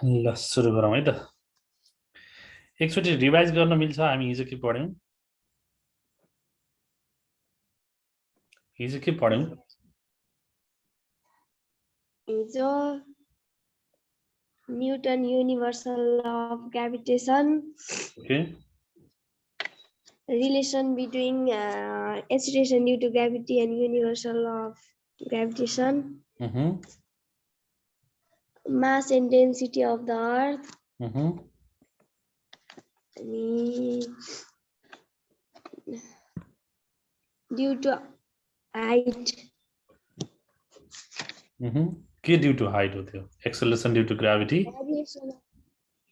ल सुरु गरौँ है त। एकचोटि रिभाइज गर्न मिल्छ। हामी हिजो के पढ्यौँ? हिजो Newton universal law of gravitation, okay, relation between acceleration due to gravity and universal law of gravitation, mass and density of the earth, अनि due to height, के ड्यू टु हाइट हो त्यो? Acceleration due to gravity,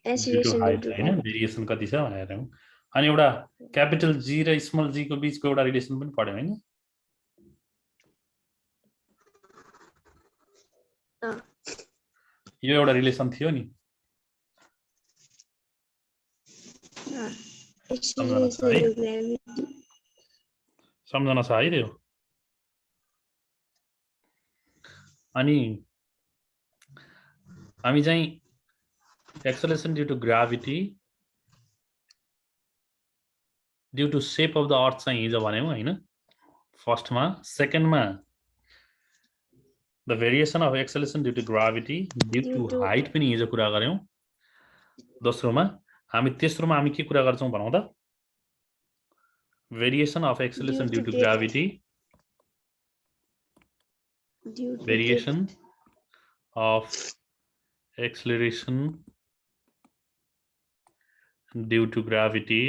due to height हैन, variation कति छ भनेर हेरौँ। अनि एउटा क्यापिटल जी र स्मल जी को बीचको एउटा रिलेसन पनि पढ्यौँ हैन? यो एउटा रिलेसन थियो नि। सम्झना छ है त्यो? अनि हामी चाहिँ acceleration due to gravity due to shape of the earth चाहिँ हिजो भन्यौँ हैन? फर्स्टमा। सेकेन्डमा the variation of acceleration due to gravity due to height पनि हिजो कुरा गर्यौँ। दोस्रोमा तेस्रोमा हामी के कुरा गर्छौँ भनौँ त? Variation of acceleration due to gravity, variation of acceleration due to gravity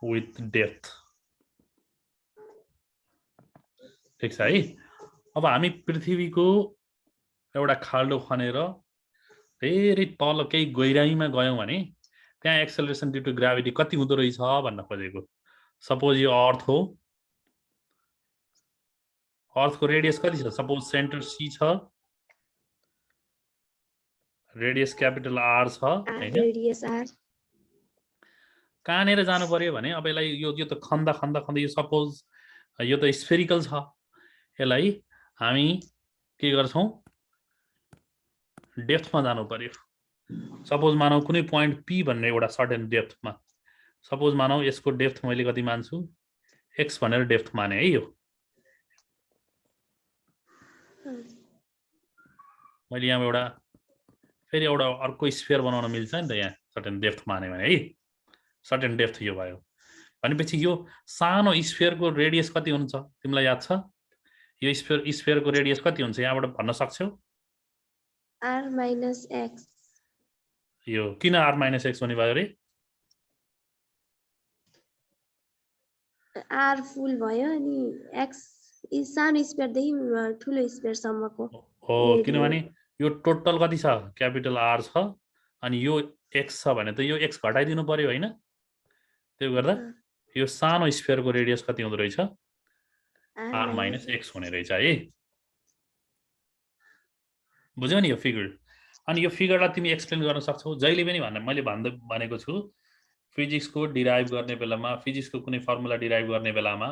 with depth। ठीक छ है? अब हामी पृथ्वीको एउटा खाल्डो खनेर धेरै तल केही गहिराइमा गयौँ भने त्यहाँ एक्सेलरेसन ड्यू टु ग्राभिटी कति हुँदो रहेछ भन्न खोजेको। सपोज यो अर्थ हो, अर्थको रेडियस कति छ? सपोज सेन्टर सी छ, रेडियस क्यापिटल आर छ हैन? कहाँनिर जानु पर्यो भने अब यसलाई यो त खन्दा खन्दा खन्दा यो सपोज यो त स्फेरिकल छ, यसलाई हामी के गर्छौं? डेप्थमा जानु पर्यो। सपोज मानौ कुनै पोइन्ट पी भन्ने एउटा सर्टेन डेप्थमा, सपोज मानौ यसको डेप्थ मैले कति मान्छु? एक्स भनेर डेप्थ माने है। यो मैले यहाँ एउटा फेरि एउटा अर्को स्फियर बनाउन मिल्छ नि त, यहाँ सर्टेन डेप्थ माने भने है। सर्टेन डेप्थ यो भयो भनेपछि यो सानो स्फियरको रेडियस कति हुन्छ तिमीलाई याद छ? यो स्फियरको रेडियस कति हुन्छ यहाँबाट भन्न सक्छौ? r minus x। यो किन r minus x हुने भयो रे? r फुल भयो अनि x सानो स्फियर देखि ठुलो स्फियर सम्मको हो, किनभने यो टोटल कति छ? क्यापिटल R छ अनि यो x छ भने त यो x घटाइदिनु पर्यो हैन? त्यो गर्दा यो सानो स्फियरको रेडियस कति हुँदो रहेछ? r minus x हुने रहेछ है। बुझ्यौ नि यो फिगर? अनि यो फिगरलाई तिमी एक्सप्लेन गर्न सक्छौ जहिले पनि मैले भनेको छु। फिजिक्सको डिराइभ गर्ने बेलामा, फिजिक्सको कुनै फर्मुला डिराइभ गर्ने बेलामा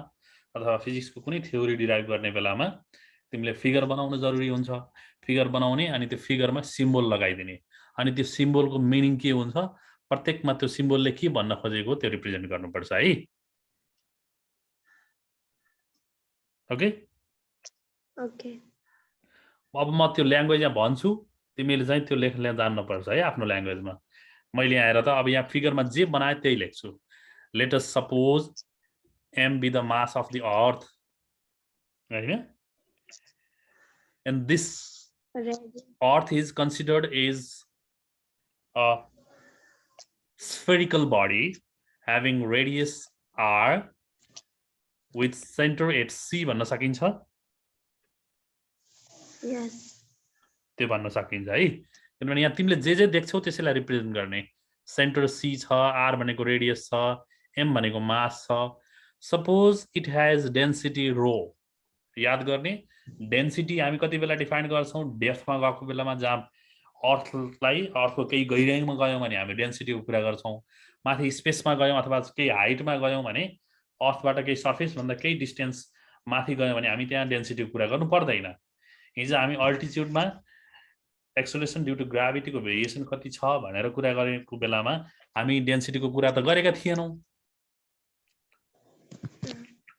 अथवा फिजिक्सको कुनै थ्योरी डिराइभ गर्ने बेलामा तिमीले फिगर बनाउन जरुरी हुन्छ। फिगर बनाउने अनि त्यो फिगरमा सिम्बल लगाइदिने, अनि त्यो सिम्बलको मिनिङ के हुन्छ, प्रत्येकमा त्यो सिम्बलले के भन्न खोजेको त्यो रिप्रेजेन्ट गर्नुपर्छ है। Okay okay. अब म त्यो ल्याङ्ग्वेज यहाँ भन्छु, तिमीले चाहिँ त्यो लेख्न जान्नुपर्छ है आफ्नो ल्याङ्ग्वेजमा। मैले आएर त अब यहाँ फिगरमा जे बनाए त्यही लेख्छु। Let us suppose m be the mass of the earth, right? And this earth is considered as a spherical body having radius r with center at c भन्न सकिन्छ? Yes। त्यो भन्न सकिन्छ है, किनभने यहाँ तिमीले जे देख्छौ त्यसैलाई रिप्रेजेन्ट गर्ने। सेन्टर सी छ, आर भनेको रेडियस छ, एम भनेको मास छ। Suppose it has density rho. याद गर्ने डेन्सिटी हामी कति बेला डिफाइन गर्छौं? डेप्थमा गएको बेलामा, जहाँ अर्थलाई अर्थको केही गहिराइमा गयौँ भने हामी डेन्सिटीको कुरा गर्छौँ माथि स्पेसमा गयौँ अथवा केही हाइटमा गयौँ भने अर्थबाट केही सर्फेसभन्दा केही डिस्टेन्स माथि गयौँ भने हामी त्यहाँ डेन्सिटीको कुरा गर्नु पर्दैन हिजो हामी अल्टिट्युडमा एक्सेलरेसन ड्यू टु ग्राभिटीको भेरिएसन कति छ भनेर कुरा गरेको बेलामा हामी डेन्सिटीको कुरा त गरेका थिएनौँ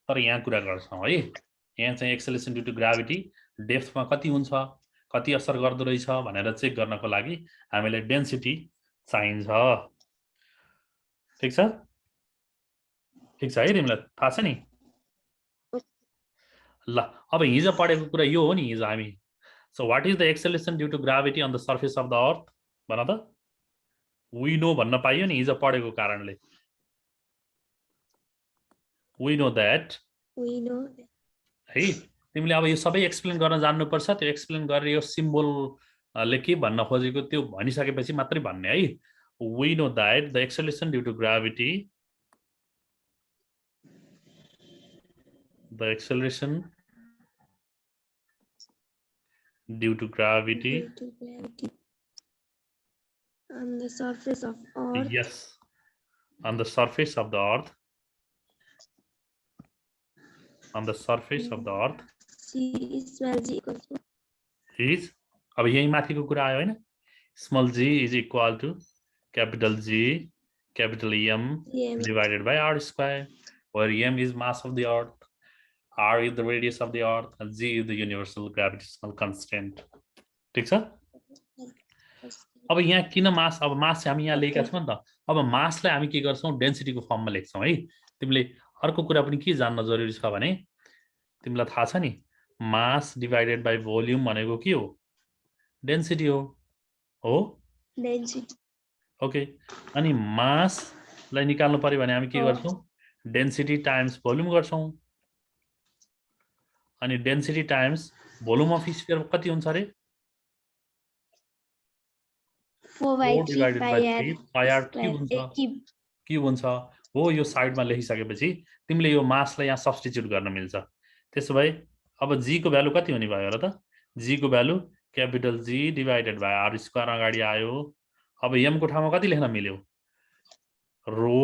तर यहाँ कुरा गर्छौँ है यहाँ चाहिँ एक्सेलरेसन ड्यू टु ग्राभिटी डेप्थमा कति हुन्छ कति असर गर्दो रहेछ भनेर चेक गर्नको लागि हामीलाई डेन्सिटी चाहिन्छ ठीक छ है तिमीलाई थाहा छ नि ल अब हिजो पढेको कुरा यो हो नि हिजो हामी so what is the acceleration due to gravity on the surface of the earth भन त वी नो भन्न पाइयो नि हिजो पढेको कारणले वी नो दैट है तिमीले अब यो सबै एक्सप्लेन गर्न जान्नुपर्छ त्यो एक्सप्लेन गरेर यो सिम्बोलले के भन्न खोजेको त्यो भनिसकेपछि मात्रै भन्ने है we know that the acceleration due to gravity the acceleration due to gravity on the surface of earth yes on the surface of the earth on the surface of the earth is अब यही माथिको कुरा आयो हैन small g is equal to capital G capital M divided by r square where M is mass of the earth R is the radius of the earth and G is the universal gravitational constant ठीक छ अब यहाँ किन मास अब मास हामी यहाँ लेखेका छौं नि त अब मासलाई हामी के गर्छौं डेन्सिटीको फर्ममा लेख्छौं है तिमीले अर्को कुरा पनि के जान्न जरुरी छ भने तिमीलाई थाहा छ नि मास डिवाइडेड बाइ भोल्युम भनेको के हो डेन्सिटी हो डेन्सिटी ओके अनि मासलाई निकाल्नु पर्यो भने हामी के गर्छौं डेन्सिटी टाइम्स भोल्युम गर्छौं अनि density times volume of sphere कति हुन्छ रे 4/3 पाई आर क्यूब हुन्छ हो यो साइडमा लेखिसकेपछि तिमीले यो मासलाई यहाँ सब्स्टिट्युट गर्न मिल्छ त्यसो भए अब जी को भ्यालु कति हुने भयो र त जी को value capital G divided by r square अगाडि आयो अब एम को ठाउँमा कति लेख्न मिल्यो rho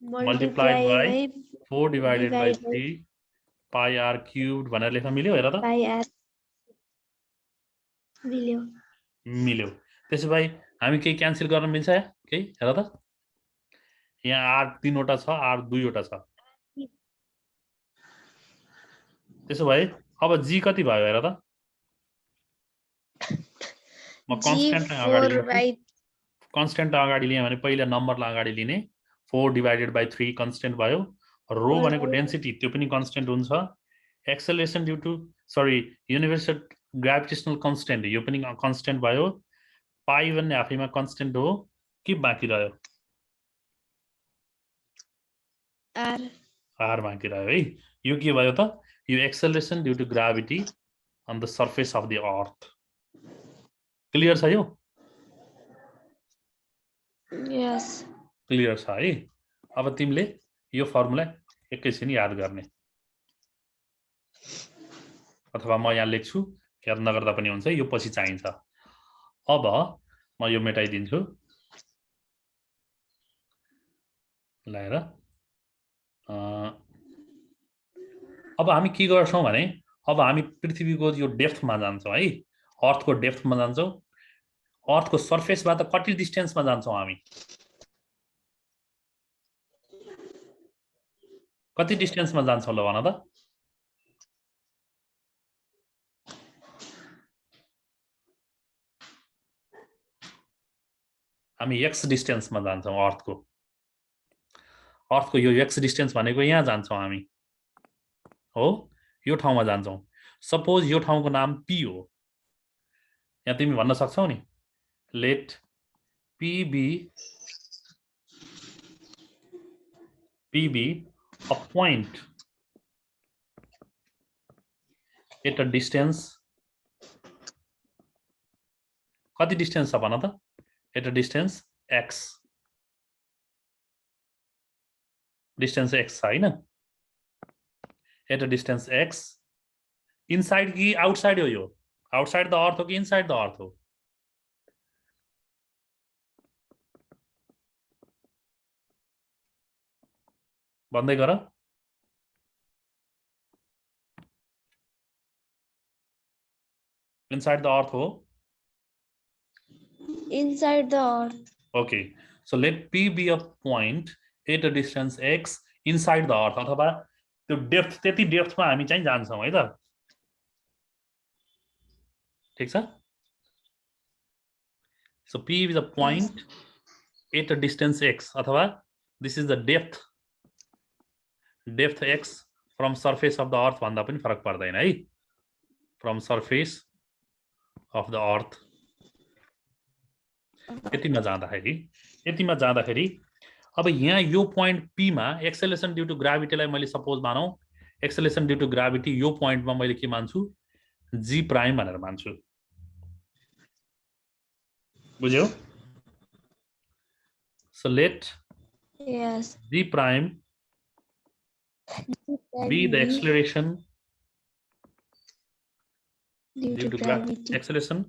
multiplied by 4 divided by 3 pi r cubed भनेर लेख्न मिल्यो हेर त पाई आर मिल्यो त्यसो भए हामी केही क्यान्सल गर्न मिल्छ केही हेर त यहाँ आर 3 वटा छ आर 2 वटा छ त्यसो भए अब जी कति भयो हेर त म कन्स्ट्यान्ट अगाडि लिएँ भने पहिला नम्बरलाई अगाडि लिने 4 डिवाइडेड बाइ 3 कन्स्ट्यान्ट भयो रो भनेको डेन्सिटी त्यो पनि कन्स्ट्यान्ट हुन्छ acceleration due to sorry universal gravitational constant यो पनि कन्स्ट्यान्ट भयो पाई भन्ने आफैमा कन्स्ट्यान्ट हो के बाँकी रह्यो आर बाँकी रह्यो है यो के भयो त यो acceleration due to gravity on the surface of the earth clear छ यो यस क्लियर छ है अब तिमीले यो फर्मुला एकैछिन याद गर्ने अथवा म यहाँ लेख्छु याद नगर्दा पनि हुन्छ यो पछि चाहिन्छ अब म यो मेटाइदिन्छु लाएर अब हामी के गर्छौं भने अब हामी पृथ्वीको यो डेप्थमा जान्छौं है अर्थको डेप्थमा जान्छौं अर्थको सर्फेसबाट कति डिस्टेन्समा जान्छौं हामी कति डिस्टेन्समा जान्छौं ल भन त हामी x डिस्टेन्समा जान्छौं अर्थको यो x डिस्टेन्स भनेको यहाँ जान्छौं हामी हो यो ठाउँमा जान्छौं सपोज यो ठाउँको नाम p हो यहाँ तिमी भन्न सक्छौ नि let p be a point at a distance कति डिस्टेन्स छ भन त at a distance x distance x हैन at a distance x inside कि outside हो यो आउटसाइड द अर्थ हो कि इनसाइड द अर्थ हो? भन्दै गर। इनसाइड द अर्थ हो? Inside the earth. Okay, so let P be a point at a distance x inside the earth, अथवा त्यो डेप्थ, त्यति डेप्थमा हामी चाहिँ जान्छौँ है त, ठीक छ? So P is a point at a distance x, अथवा this is the depth x from surface of the earth भन्दा पनि फरक पर्दैन है, from surface of the earth। यतिमा जाँदाखेरि अब यहाँ यो पोइन्ट पी मा एक्सेलेरेसन ड्यू टु ग्राभिटीलाई मैले सपोज मानौ एक्सेलेरेसन ड्यू टु ग्राभिटी यो पोइन्टमा मैले के मान्छु, जी प्राइम भनेर मान्छु। बुझ्यौ? So let G prime be the acceleration due to gravity. Acceleration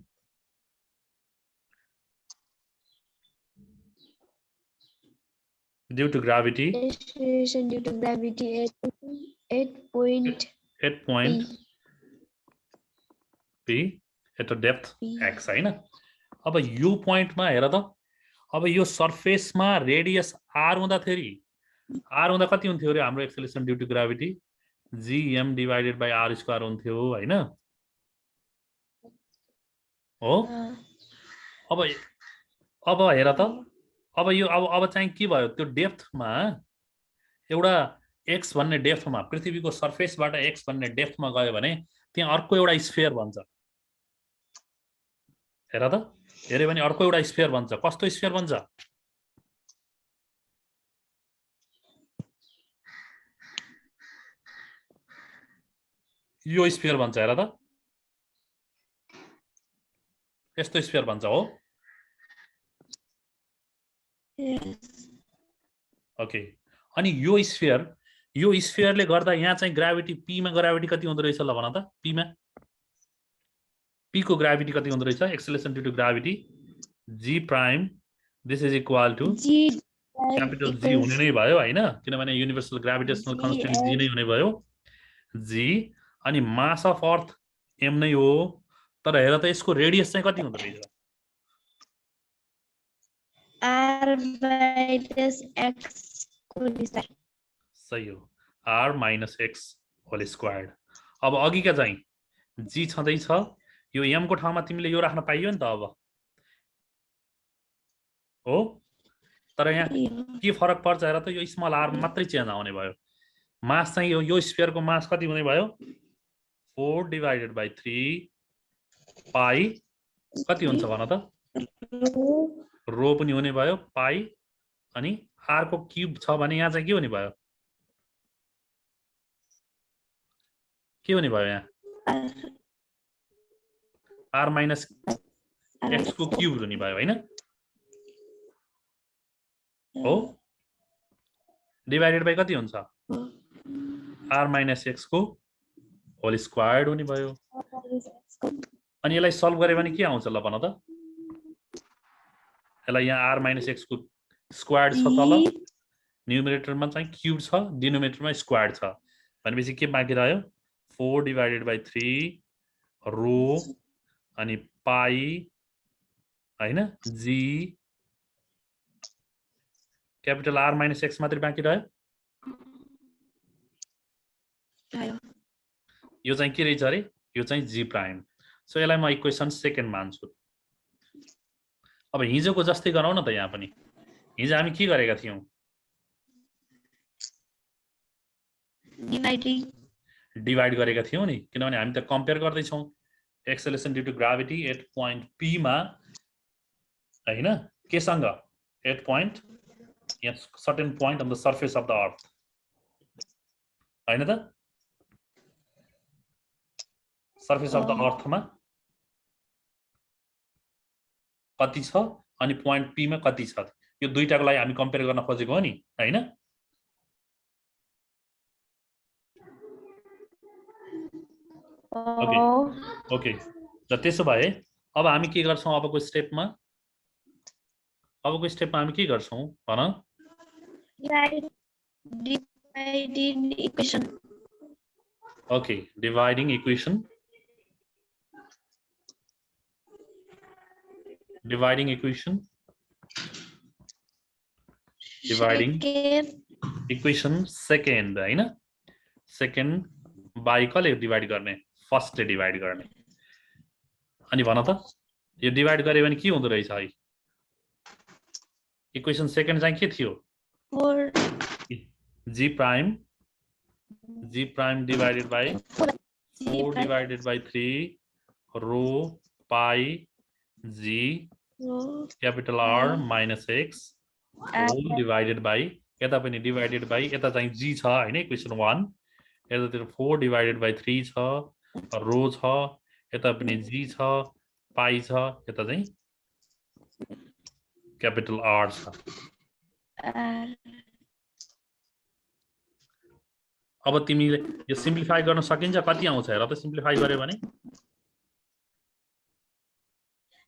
due to gravity. Acceleration due to gravity at point P at a depth x हैन। अब यो पोइन्टमा हेर त, अब यो सर्फेसमा रेडियस r हुँदाखेरि r हुँदा कति हुन्थ्यो रे हाम्रो acceleration due to gravity? gm divided by r square हुन्थ्यो हैन? हो? अब हेर त, अब यो अब चाहिँ के भयो, त्यो डेप्थमा एउटा x भन्ने डेप्थमा, पृथ्वीको सर्फेसबाट x भन्ने डेप्थमा गयो भने त्यहाँ अर्को एउटा स्फियर बन्छ। हेर त, हेर्यो भने अर्को एउटा स्फियर बन्छ। कस्तो स्फियर बन्छ? यो स्फियर बन्छ। हेर त, यस्तो स्फियर बन्छ हो। ओके, अनि यो स्फियरले गर्दा यहाँ चाहिँ ग्राभिटी, पी मा ग्राभिटी कति हुँदो रहेछ ल भन त? पी को ग्राभिटी कति हुँदो रहेछ? Acceleration due to gravity g prime this is equal to capital G हुने नै भयो हैन, किनभने युनिभर्सल ग्राभिटेशनल कन्स्टेन्ट जी नै हुने भयो, जी। अनि मास अफ अर्थ एम नै हो, तर हेर त यसको रेडियस चाहिँ कति हुँदो रहेछ? r minus x whole square. सही हो, r minus x whole square. अब अघिका चाहिँ जी छँदै छ, यो m को ठाउँमा तिमीले यो राख्न पाइयो नि त अब, हो? तर यहाँ के फरक पर्छ हेर त, यो स्मल r मात्रै चेन्ज आउने भयो। मास चाहिँ यो स्फियरको मास कति हुने भयो? 4 डिवाइडेड बाइ 3 पाई कति हुन्छ भन त? रो पनि हुने भयो, पाई, अनि r को क्यूब छ भने यहाँ चाहिँ के हुने भयो? के हुने भयो यहाँ? r माइनस x को क्यूब हुने भयो हैन? हो? डिवाइडेड बाइ कति हुन्छ? r माइनस x को होल स्क्वायर हुने भयो। अनि यसलाई सल्भ गरे भने के आउँछ ल भन त? यसलाई यहाँ r माइनस x को स्क्वायर छ तल, न्युमरेटरमा चाहिँ क्यूब छ, डिनोमिनेटरमा स्क्वायर छ, भनेपछि के बाँकी रह्यो? 4 डिवाइडेड बाइ 3 रो अनि पाई हैन, जी क्यापिटल r माइनस x मात्रै बाँकी रह्यो। यो चाहिँ के रहेछ अरे? यो चाहिँ जी प्राइम। सो यसलाई म इक्वेसन सेकेन्ड मान्छु। अब हिजोको जस्तै गरौँ न त, यहाँ पनि हिजो हामी के गरेका थियौं? डिवाइड गरेका थियौं नि, किनभने हामी त कम्पेयर गर्दै छौं acceleration due to gravity at point P मा हैन, केसँग? एट पोइन्ट, यहाँ certain point on the surface of the earth हैन त? सर्फेस अफ द अर्थमा कति छ अनि पोइन्ट पी मा कति छ, यो दुईटाको लागि हामी कम्पेयर गर्न खोजेको हो नि हैन? ओके, र त्यसो भए अब हामी के गर्छौं अबको स्टेपमा हामी के गर्छौं भन dividing equation. Okay dividing equation dividing equation second हैन सेकेन्ड बाइ कसले डिवाइड गर्ने फर्स्टले डिवाइड गर्ने अनि भन त यो डिवाइड गरे भने के हुँदो रहेछ है इक्वेसन सेकेन्ड चाहिँ के थियो 4 g prime divided by 4 divided by 3 rho pi g capital R minus x whole divided by यता पनि divided by यता चाहिँ g छ हैन इक्वेसन 1 यतातिर 4 divided by 3 छ रो छ यता पनि g छ पाई छ यता चाहिँ क्यापिटल R छ अब तिमीले यो सिम्प्लिफाई गर्न सकिन्छ कति आउँछ हेर त सिम्प्लिफाई गर्यो भने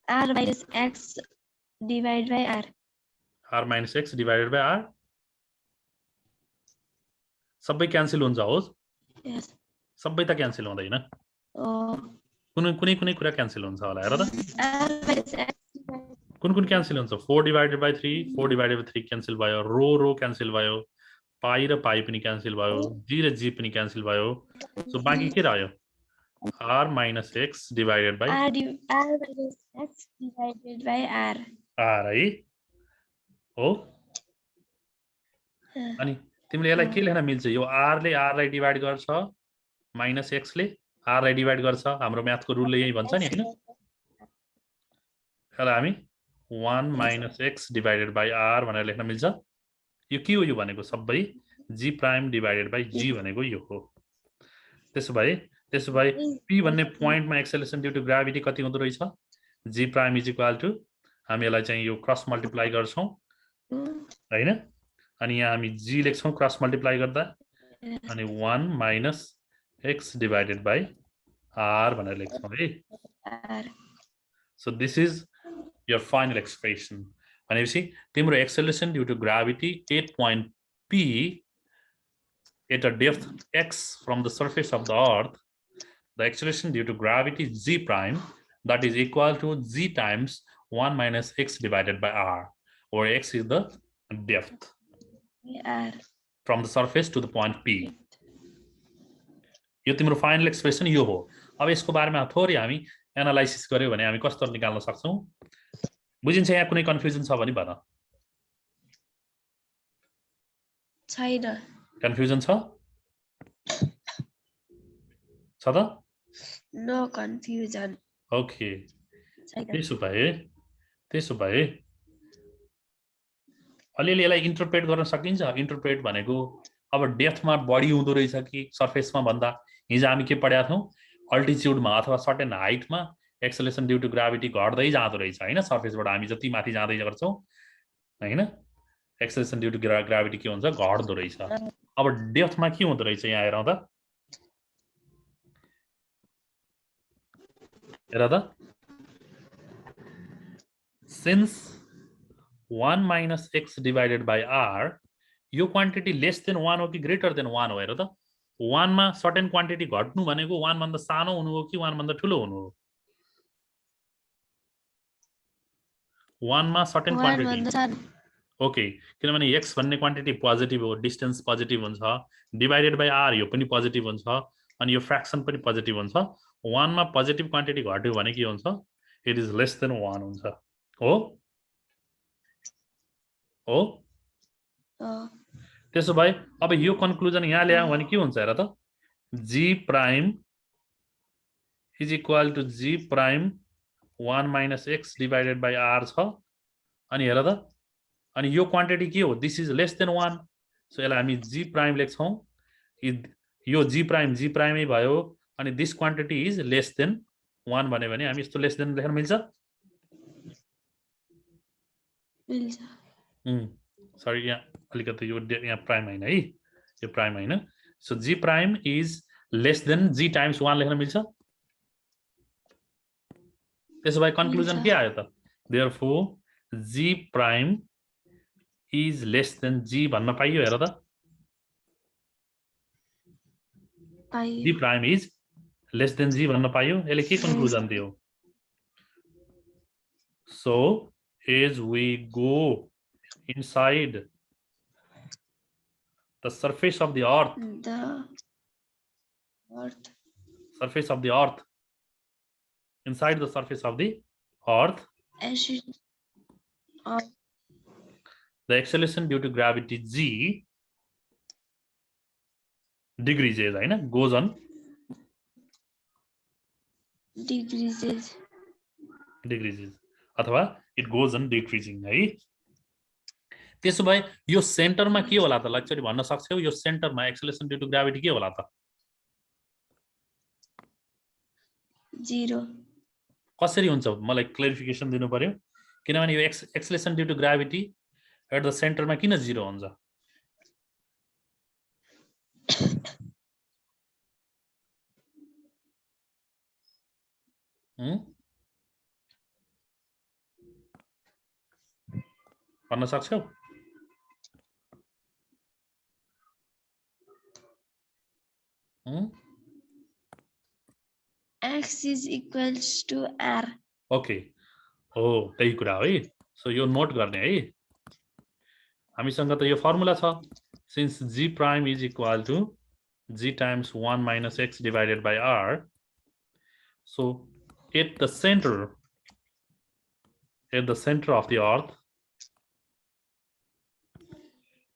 r minus x divided by r minus x divided by r सबै क्यान्सल हुन्छ होस् yes सबै त क्यान्सल हुँदैन कुनै कुरा क्यान्सल हुन्छ होला हेर त r minus x कुन क्यान्सल हुन्छ 4 divided by 3 क्यान्सल भयो रो क्यान्सल भयो पाई र पाई पनि क्यान्सल भयो जी र जी पनि क्यान्सल भयो सो बाँकी के रह्यो r minus x divided by r minus x divided by r r है हो अनि तिमीले यसलाई के लेख्न मिल्छ यो r ले r लाई डिवाइड गर्छ माइनस x ले r लाई डिवाइड गर्छ हाम्रो म्याथको रुलले यही भन्छ नि हैन यसलाई हामी 1 minus x divided by r भनेर लेख्न मिल्छ यो के हो यो भनेको सबै g prime divided by g भनेको यो हो त्यसो भए p भन्ने पोइन्टमा एक्सेलरेसन ड्यू टु ग्राभिटी कति हुँदो रहेछ g prime is equal to हामी यसलाई चाहिँ यो क्रस मल्टिप्लाई गर्छौं हैन अनि यहाँ हामी g लेख्छौं क्रस मल्टिप्लाई गर्दा अनि 1 minus x divided by r भनेर लेख्छौं है so this is your final expression भनेपछि तिम्रो acceleration due to gravity at point p at a depth x from the surface of the earth the acceleration due to gravity g prime that is equal to g times 1 minus x divided by r where x is the depth from the surface to the point p यो तिम्रो final expression यो हो अब यसको बारेमा थोरै हामी analysis गर्यो भने हामी कस्तो निकाल्न सक्छौं बुझिन्छ यहाँ कुनै कन्फ्युजन छ भने भन छैन कन्फ्युजन छ त नो कन्फ्युजन ओके त्यसो भए अलिअलि यसलाई इन्टरप्रेट गर्न सकिन्छ इन्टरप्रेट भनेको अब डेप्थमा बढी हुँदो रहेछ कि सरफेसमा भन्दा हिजो हामी के पढेका थियौं अल्टिट्युडमा अथवा सर्टेन हाइटमा एक्सेलरेसन ड्यू टु ग्राभिटी घट्दै जाँदो रहेछ हैन सरफेसबाट हामी जति माथि जाँदै गर्छौं हैन एक्सेलरेसन ड्यू टु ग्राभिटी के हुन्छ घट्दो रहेछ अब डेप्थमा के हुँदो रहेछ यहाँ हेर त since 1 minus x divided by r यो क्वान्टिटी लेस देन 1 हो कि ग्रेटर देन 1 हो हेर त 1 मा सर्टेन क्वान्टिटी घट्नु भनेको 1 भन्दा सानो हुनु हो कि 1 भन्दा ठूलो हुनु हो 1 मा सर्टेन क्वान्टिटी ओके किनभने x भन्ने क्वान्टिटी पोजिटिभ हो डिस्टेन्स पोजिटिभ हुन्छ डिवाइडेड बाइ r यो पनि पोजिटिभ हुन्छ अनि यो फ्र्याक्सन पनि पोजिटिभ हुन्छ 1 मा पोजिटिभ क्वान्टिटी घट्यो भने के हुन्छ इट इज लेस देन 1 हुन्छ हो त्यसो भए अब यो कन्क्लुजन यहाँ ल्यायौं भने के हुन्छ हेर त g prime is equal to g prime 1 minus x divided by r छ अनि हेर त अनि यो क्वान्टिटी के हो this is less than 1 so यसलाई हामी g प्राइम लेख्छौं यो g प्राइमै भयो अनि this quantity is less than 1 भन्यो भने हामी यस्तो लेस देन लेख्न मिल्छ सरी यहाँ अलिकति यो यहाँ प्राइम हैन है यो प्राइम हैन so g prime is less than g times 1 लेख्न मिल्छ त्यसो भए कन्क्लुजन के आयो त? Therefore G prime is less than G भन्न पाइयो हेर त? G prime is less than G भन्न पाइयो? यसले के कन्क्लुजन दियो? So as we go inside the surface of the earth, inside the surface of the earth, the acceleration due to gravity G decreases, होइन? Goes on decreases अथवा it goes on decreasing, है? त्यसो भए यो सेन्टरमा के होला त? लक्ष्यले भन्न सक्छौ यो सेन्टरमा एक्सेलरेसन ड्यू टु ग्राभिटी के होला त? 0. कसरी हुन्छ? मलाई क्लेरिफिकेसन दिनु पर्यो, किनभने यो acceleration due to gravity at the सेन्टरमा किन 0 हुन्छ? भन्न सक्छौ? X is equals to R. Okay, हो त्यही कुरा है। सो यो नोट गर्ने है, हामीसँग त यो फर्मुला छ, since G prime is equal to G times 1 minus X divided by R. So at the center of the earth,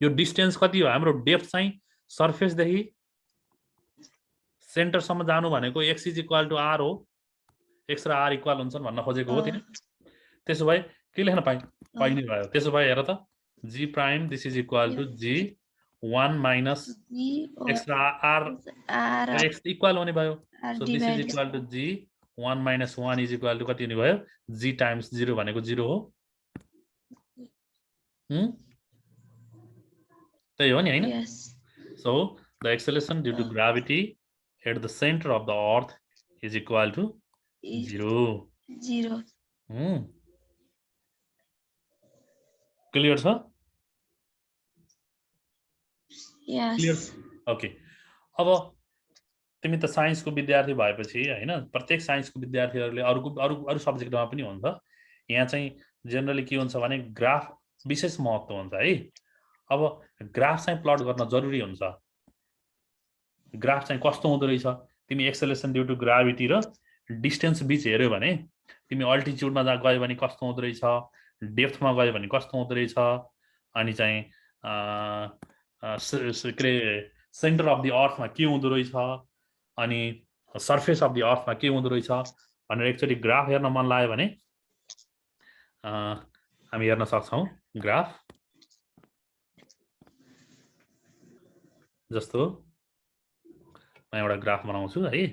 यो डिस्टेन्स कति हो? हाम्रो डेप्थ चाहिँ सर्फेस देखि सेन्टर सम्म जानु भनेको x is equal to r हो। x र r इक्वल हुन्छन् भन्न खोजेको हो तिमी। त्यसो भए के लेख्न पाइने भयो? त्यसो भए हेर त, g prime this is equal to g 1 minus x र r x इक्वल हुने भयो। So this is equal to g 1 minus 1 is equal to कति हुने भयो? g टाइम्स 0 भनेको 0 हो। त्यही हो नि हैन? So the acceleration due to gravity at the center of the earth is equal to 0. Clear छ? Yes. Clear? Okay. अब तिमी त साइन्सको विद्यार्थी भएपछि हैन, प्रत्येक साइन्सको विद्यार्थीहरूले अरु सब्जेक्टमा पनि हुन्छ। यहाँ चाहिँ जनरली के हुन्छ भने ग्राफ विशेष महत्त्व हुन्छ है। अब ग्राफ चाहिँ प्लट गर्न जरुरी हुन्छ। ग्राफ चाहिँ कस्तो हुँदो रहेछ? तिमी एक्सेलरेसन ड्यू टु ग्राभिटी र डिस्टेन्स बीच हेर्यो भने, तिमी अल्टिट्युडमा गयो भने कस्तो हुँदो रहेछ, डेप्थमा गयो भने कस्तो हुँदो रहेछ, अनि चाहिँ सेन्टर अफ द अर्थमा के हुँदो रहेछ, अनि सर्फेस अफ द अर्थमा के हुँदो रहेछ भनेर एक्चुअली ग्राफ हेर्न मन लाग्यो भने हामी हेर्न सक्छौं। ग्राफ जस्तो म एउटा ग्राफ बनाउँछु है।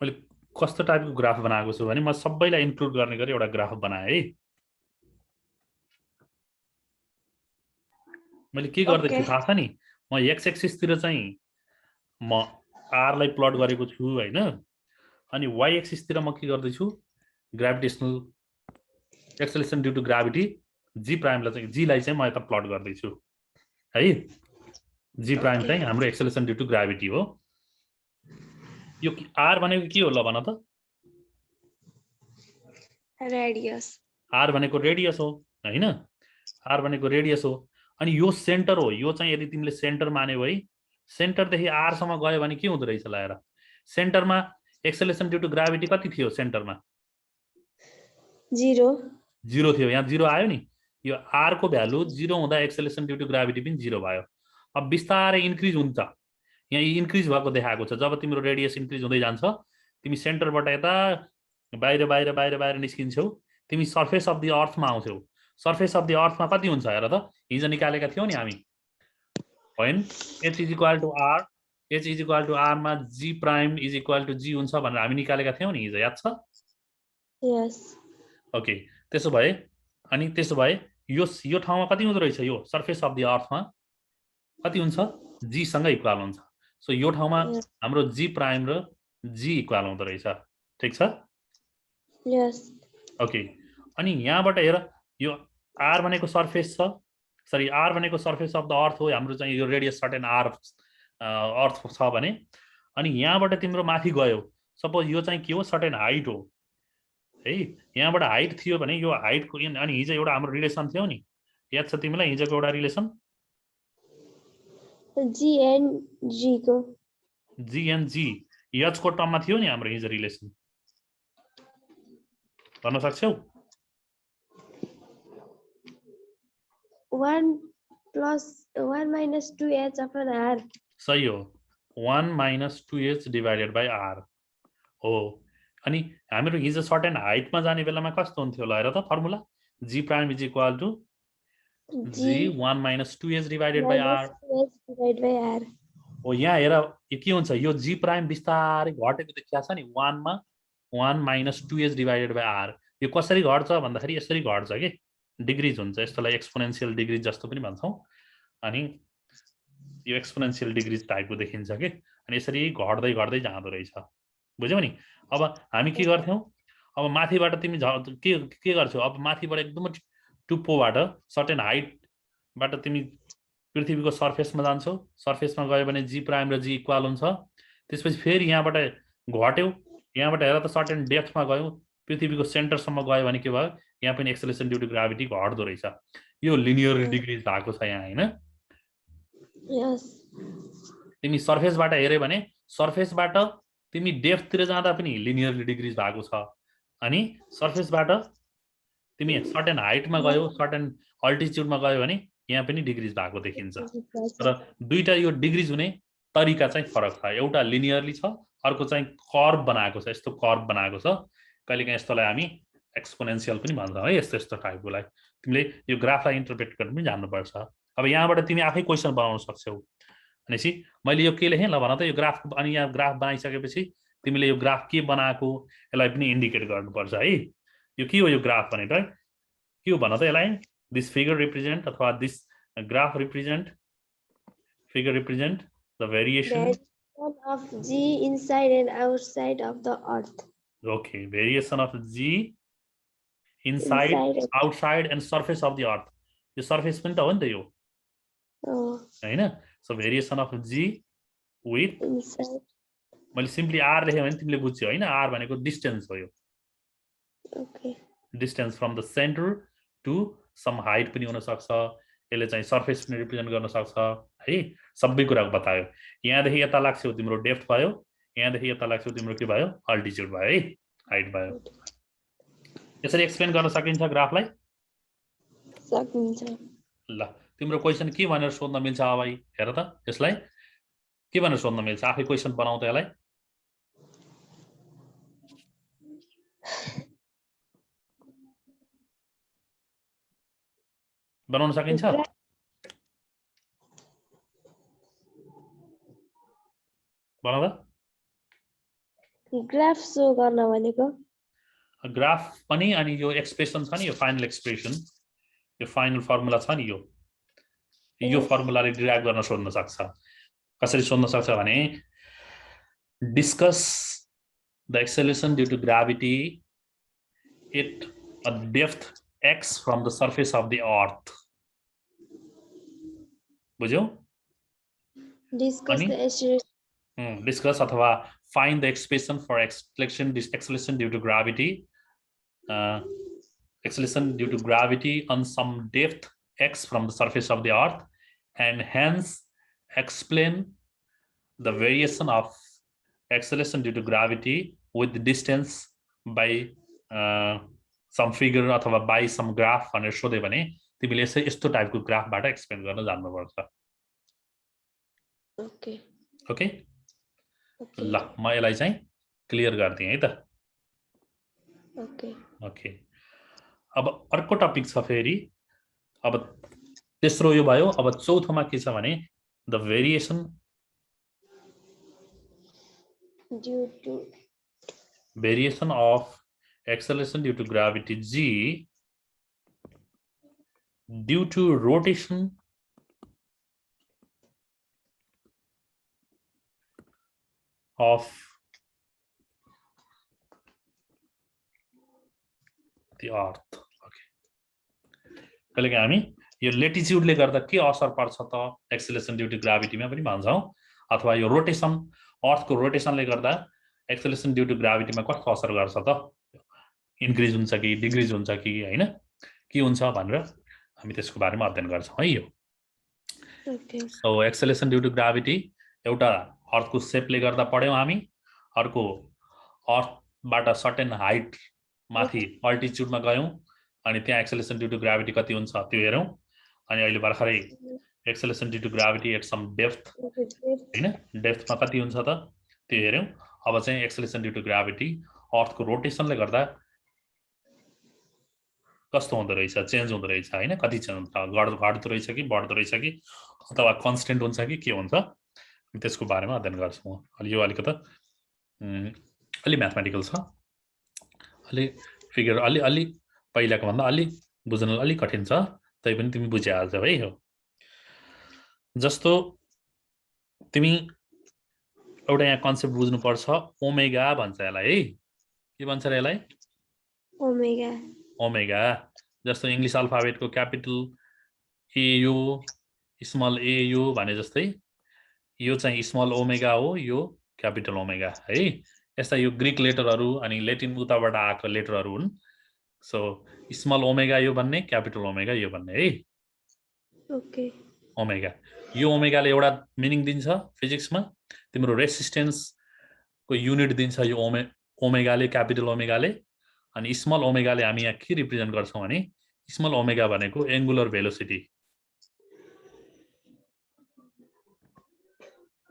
मैले कस्तो टाइपको ग्राफ बनाएको छु भने म सबैलाई इन्क्लुड गर्ने गरी एउटा ग्राफ बनाए है। मैले के गर्दै छु थाहा छ नि? म एक्स एक्सिस तिर चाहिँ म r लाई प्लट गरेको छु हैन, अनि y एक्सिस तिर म के गर्दै छु? Gravitational acceleration due to gravity g prime लाई चाहिँ म यता प्लट गर्दै छु है। g प्राइम चाहिँ हाम्रो एक्सेलरेसन ड्यू टु ग्राभिटी हो। यो r भनेको के हो ल भन त? रेडियस। r भनेको रेडियस हो हैन? r भनेको रेडियस हो अनि यो सेन्टर हो। यो चाहिँ यदि तिमीले सेन्टर मान्यौ है, सेन्टरदेखि r सम्म गयो भने के हुँदो रहेछ ल हेर। सेन्टरमा एक्सेलरेसन ड्यू टु ग्राभिटी कति थियो सेन्टरमा? 0 थियो। यहाँ 0 आयो नि। यो r को भ्यालु 0 हुँदा एक्सेलरेसन ड्यू टु ग्राभिटी पनि 0 भयो। अब बिस्तारै इन्क्रिज हुन्छ। यहाँ इन्क्रिज भएको देखाएको छ। जब तिम्रो रेडियस इन्क्रिज हुँदै जान्छ, तिमी सेन्टरबाट यता बाहिर बाहिर बाहिर बाहिर निस्किन्छौ, तिमी सर्फेस अफ द अर्थमा आउँछौ। सर्फेस अफ द अर्थमा कति हुन्छ हेर त? हिजो निकालेका थियौ नि हामी। when h is equal to r, h is equal to r मा g prime is equal to g हुन्छ भनेर हामी निकालेका थियौ नि हिजो, याद छ? यस। ओके, त्यसो भए अनि त्यसो भए यो ठाउँमा कति हुँदो रहेछ? यो सर्फेस अफ द अर्थमा कति हुन्छ? g सँग इक्वल हुन्छ। सो यो ठाउँमा हाम्रो g प्राइम र g इक्वल हुँदो रहेछ। ठीक छ? यस। ओके, अनि यहाँबाट हेर, यो r भनेको सर्फेस छ, सरी r भनेको सर्फेस अफ द अर्थ हो। हाम्रो चाहिँ यो रेडियस सर्टेन r अर्थ छ भने, अनि यहाँबाट तिम्रो माथि गयो, सपोज यो चाहिँ के हो? सर्टेन हाइट हो है। यहाँबाट हाइट थियो भने यो हाइटको अनि हिजो एउटा हाम्रो रिलेसन थियो नि, याद छ तिमीलाई हिजोको एउटा रिलेसन? जी एन्ड जी को एच को टर्ममा थियो नि हाम्रो हिजो रिलेसन, भन्न सक्छौ? 1 + 1 - 2h अपन r। सही हो, 1 - 2h डिवाइडेड बाई r हो। अनि हाम्रो हिजो सर्टेन हाइटमा जाने बेलामा कस्तो हुन्थ्यो ल हेर त formula? g prime is equal to g 1 - 2h divided by r हो। यहाँ हेर यो के हुन्छ? यो g प्राइम बिस्तारै घटेको देखिया छ नि 1 मा 1 - 2h डिवाइडेड बाई r। यो कसरी घट्छ भन्दाखेरि यसरी घट्छ के, डिग्रिज हुन्छ। यस्तोलाई एक्सपोनेन्शियल डिग्रिज जस्तो पनि भन्छौँ। अनि यो एक्सपोनेन्शियल डिग्रिज टाइपको देखिन्छ के, अनि यसरी घट्दै घट्दै जाँदो रहेछ। बुझ्यौ नि? अब हामी के गर्थ्यौं? अब माथिबाट तिमी के गर्छौ? अब माथिबाट एकदम टुप्पोबाट सर्टेन हाइटबाट तिमी पृथ्वीको सर्फेसमा जान्छौ। सर्फेसमा गयो भने जी प्राइम र जी इक्वल हुन्छ। त्यसपछि फेरि यहाँबाट घट्यौ, यहाँबाट हेर त सर्टेन डेप्थमा गयौ, पृथ्वीको सेन्टरसम्म गयो भने के भयो? यहाँ पनि एक्सेलरेसन ड्यू टु ग्राभिटी घट्दो रहेछ। यो लिनियर डिग्रिज भएको छ यहाँ हैन? यस। तिमी सर्फेसबाट हेर्यौ भने सर्फेसबाट तिमी डेप्थतिर जाँदा पनि लिनियर डिग्रिज भएको छ, अनि सर्फेसबाट तिमी सर्टेन हाइटमा गयो, सर्टेन अल्टिट्युडमा गयो भने यहाँ पनि डिग्रिज भएको देखिन्छ। र दुईटा यो डिग्रिज हुने तरिका चाहिँ फरक छ। एउटा लिनियरली छ, अर्को चाहिँ कर्भ बनाएको छ। यस्तो कर्भ बनाएको छ। कहिलेकाहीँ यस्तोलाई हामी एक्सपोनेन्शियल पनि भन्छौँ है। यस्तो यस्तो टाइपकोलाई तिमीले यो ग्राफलाई इन्टरप्रेट गर्न पनि जान्नुपर्छ। अब यहाँबाट तिमी आफै क्वेसन बनाउन सक्छौ। भनेपछि मैले यो के लेखेँ ल भन त? यो ग्राफ, अनि यहाँ ग्राफ बनाइसकेपछि तिमीले यो ग्राफ के बनाएको यसलाई पनि इन्डिकेट गर्नुपर्छ है। यो के हो? यो ग्राफ भनेको के हो भन त यसलाई? दिस फिगर रिप्रेजेन्ट अथवा this graph represent, figure represent the variation of g inside and outside of the earth. Okay, variation of g inside, outside and surface of the earth. यो सर्फेस पनि त हो नि त यो, हैन? So variation of g with, मैले simply r लेखेँ भने तिमीले बुझ्यौ हैन? r भनेको डिस्टेन्स हो। यो okay, distance from the centre to some height पनि हुन सक्छ। यसले चाहिँ सर्फेस पनि रिप्रेजेन्ट गर्न सक्छ है। सबै कुरा बतायो। यहाँदेखि यता लाग्छौ तिम्रो डेप्थ भयो, यहाँदेखि यता लाग्छौ तिम्रो के भयो? अल्टिट्युड भयो है, हाइट भयो। यसरी एक्सप्लेन गर्न सकिन्छ ग्राफलाई? सकिन्छ। ल तिम्रो क्वेसन के भनेर सोध्न मिल्छ अब? हेर त यसलाई के भनेर सोध्न मिल्छ? आफै क्वेसन बनाऊ त यसलाई। बनाउन सकिन्छ? भन त। ग्राफ सो गर्न भनेको? ग्राफ पनि, अनि यो एक्सप्रेसन छ नि, यो फाइनल एक्सप्रेसन, यो फाइनल फर्मुला छ नि, यो फर्मुलाले डिराइभ गर्न सोध्न सक्छ। कसरी सोध्न सक्छ भने, discuss the acceleration due to gravity at a depth x from the surface of the earth. बुझ्यौ? Discuss the acceleration डिस्कस अथवा find the expression for acceleration due to gravity acceleration due to gravity on some depth x from the surface of the earth, and hence explain the variation of acceleration due to gravity with the distance by some figure अथवा by some graph भनेर सोध्यो भने तिमीले यस्तो टाइपको ग्राफबाट explain गर्न जान्नुपर्छ। Okay okay ल म यसलाई चाहिँ क्लियर गर्दिएँ है त। ओके ओके अब अर्को टपिक छ फेरि। अब तेस्रो यो भयो। अब चौथोमा के छ भने the variation of acceleration due to gravity G due to rotation of the earth। कहिलेकाहीँ हामी यो लेटिट्युडले गर्दा के असर पर्छ त एक्सेलरेसन ड्यू टु ग्राभिटीमा पनि भन्छौँ, अथवा यो रोटेसन अर्थको रोटेसनले गर्दा एक्सेलरेसन ड्यू टु ग्राभिटीमा कस्तो असर गर्छ त, इन्क्रिज हुन्छ कि डिक्रिज हुन्छ कि हैन के हुन्छ भनेर हामी त्यसको बारेमा अध्ययन गर्छौँ है। यो so acceleration due to gravity एउटा अर्थको सेपले गर्दा पढ्यौँ हामी, अर्को अर्थबाट सर्टेन हाइट माथि अल्टिट्युडमा गयौँ अनि त्यहाँ एक्सेलरेसन ड्यू टु ग्राभिटी कति हुन्छ त्यो हेरौँ, अनि अहिले भर्खरै acceleration due to gravity at some depth हैन डेप्थमा कति हुन्छ त त्यो हेरौँ। अब चाहिँ एक्सेलरेसन ड्यू टु ग्राभिटी अर्थको रोटेसनले गर्दा कस्तो हुँदो रहेछ, चेन्ज हुँदो रहेछ हैन, कति चेन्ज हुन्छ, घट्दो रहेछ कि बढ्दो रहेछ कि अथवा कन्स्टेन्ट हुन्छ कि के हुन्छ त्यसको बारेमा अध्ययन गर्छौँ। अलि यो अलिकति अलि म्याथमेटिकल छ, अलि फिगर अलि पहिलाको भन्दा अलि बुझ्न अलि कठिन छ, तै पनि तिमी बुझिहाल्छौ है। हो जस्तो तिमी एउटा यहाँ कन्सेप्ट बुझ्नुपर्छ, ओमेगा भन्छ यसलाई है। के भन्छ र यसलाई? ओमेगा। ओमेगा जस्तो इङ्ग्लिस अल्फाबेटको क्यापिटल एयु स्मल एयु भने जस्तै यो चाहिँ स्मल ओमेगा हो, यो क्यापिटल ओमेगा है। यस्ता यो ग्रीक लेटरहरू अनि ल्याटिन उताबाट आएको लेटरहरू हुन्। सो स्मल ओमेगा यो भन्ने, क्यापिटल ओमेगा यो भन्ने है। ओके ओमेगा यो ओमेगाले एउटा मिनिङ दिन्छ फिजिक्समा, तिम्रो रेसिस्टेन्सको युनिट दिन्छ यो ओमेगाले, क्यापिटल ओमेगाले। अनि स्मल ओमेगाले हामी यहाँ के रिप्रेजेन्ट गर्छौँ भने स्मल ओमेगा भनेको एङ्गुलर भेलोसिटी,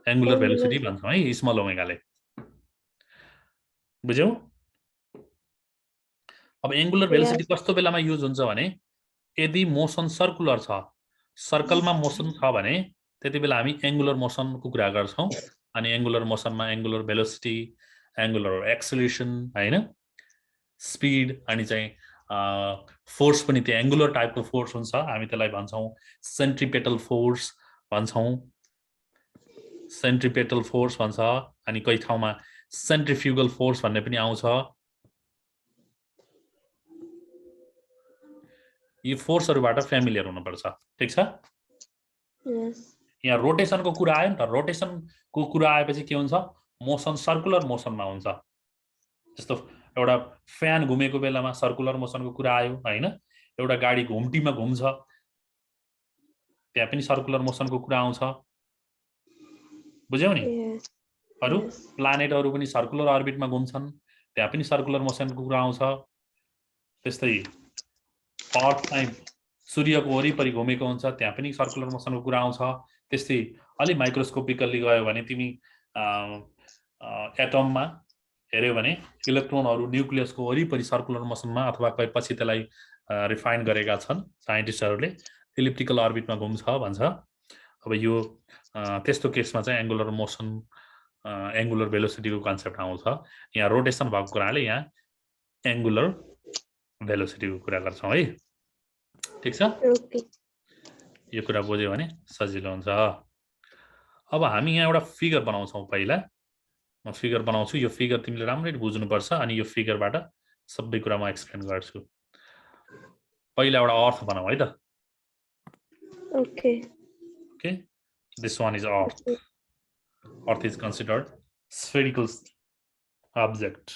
एङ्गुलर भेलोसिटी भन्छौँ है स्मल ओमेगाले। बुझ्यौ? अब एङ्गुलर भेलोसिटी कस्तो बेलामा युज हुन्छ भने यदि मोसन सर्कुलर छ, सर्कलमा मोसन छ भने त्यति बेला हामी एङ्गुलर मोसनको कुरा गर्छौँ। अनि एङ्गुलर मोसनमा एङ्गुलर भेलोसिटी, एङ्गुलर एक्सेलरेसन हैन, स्पिड अनि चाहिँ फोर्स पनि त्यो एङ्गुलर टाइपको फोर्स हुन्छ, हामी त्यसलाई भन्छौँ सेन्ट्रिपेटल फोर्स भन्छौँ, सेन्ट्रिपेटल फोर्स भन्छ। अनि कही ठाउँमा सेन्ट्रिफ्युगल फोर्स भन्ने पनि आउँछ। यो फोर्सहरुबाट फ्यामिलियर हुनुपर्छ, ठीक छ? यहाँ रोटेसनको कुरा आयो नि त, रोटेसनको कुरा आएपछि के हुन्छ, मोसन सर्कुलर मोसनमा हुन्छ। जस्तो एउटा फ्यान घुमेको बेलामा सर्कुलर मोसनको कुरा आयो हैन, एउटा गाडी घुम्टीमा घुम्छ त्यहाँ पनि सर्कुलर मोसनको कुरा आउँछ। बुझ्यौ नि? अरु प्लानेटहरु पनि सर्कुलर अर्बिटमा घुम्छन्, त्यहाँ पनि सर्कुलर मोसनको कुरा आउँछ। त्यस्तै अर्थ चाहिँ सूर्यको वरिपरि घुमेको हुन्छ, त्यहाँ पनि सर्कुलर मोसनको कुरा आउँछ। त्यस्तै अलि माइक्रोस्कोपिकली गयो भने तिमी एटममा हेर्यो भने इलेक्ट्रोनहरु न्यूक्लियसको वरिपरि सर्कुलर मोसनमा अथवा पछि त्यसलाई रिफाइन गरेका छन् साइन्टिस्टहरुले, इलिप्टिकल अर्बिटमा घुम्छ भन्छ। अब यो त्यस्तो केसमा चाहिँ एङ्गुलर मोसन, एङ्गुलर भेलोसिटीको कन्सेप्ट आउँछ। यहाँ रोटेसन भएको कुराले यहाँ एङ्गुलर भेलोसिटीको कुरा गर्छौं है, ठीक छ? यो कुरा बुझ्यो भने सजिलो हुन्छ। अब हामी यहाँ एउटा फिगर बनाउँछौं। पहिला म फिगर बनाउँछु, यो फिगर तिमीले राम्ररी बुझ्नुपर्छ अनि यो फिगरबाट सबै कुरा म एक्सप्लेन गर्छु। पहिला एउटा अर्थ बनाऊ है त। Okay okay, this one is earth. Earth is considered spherical object.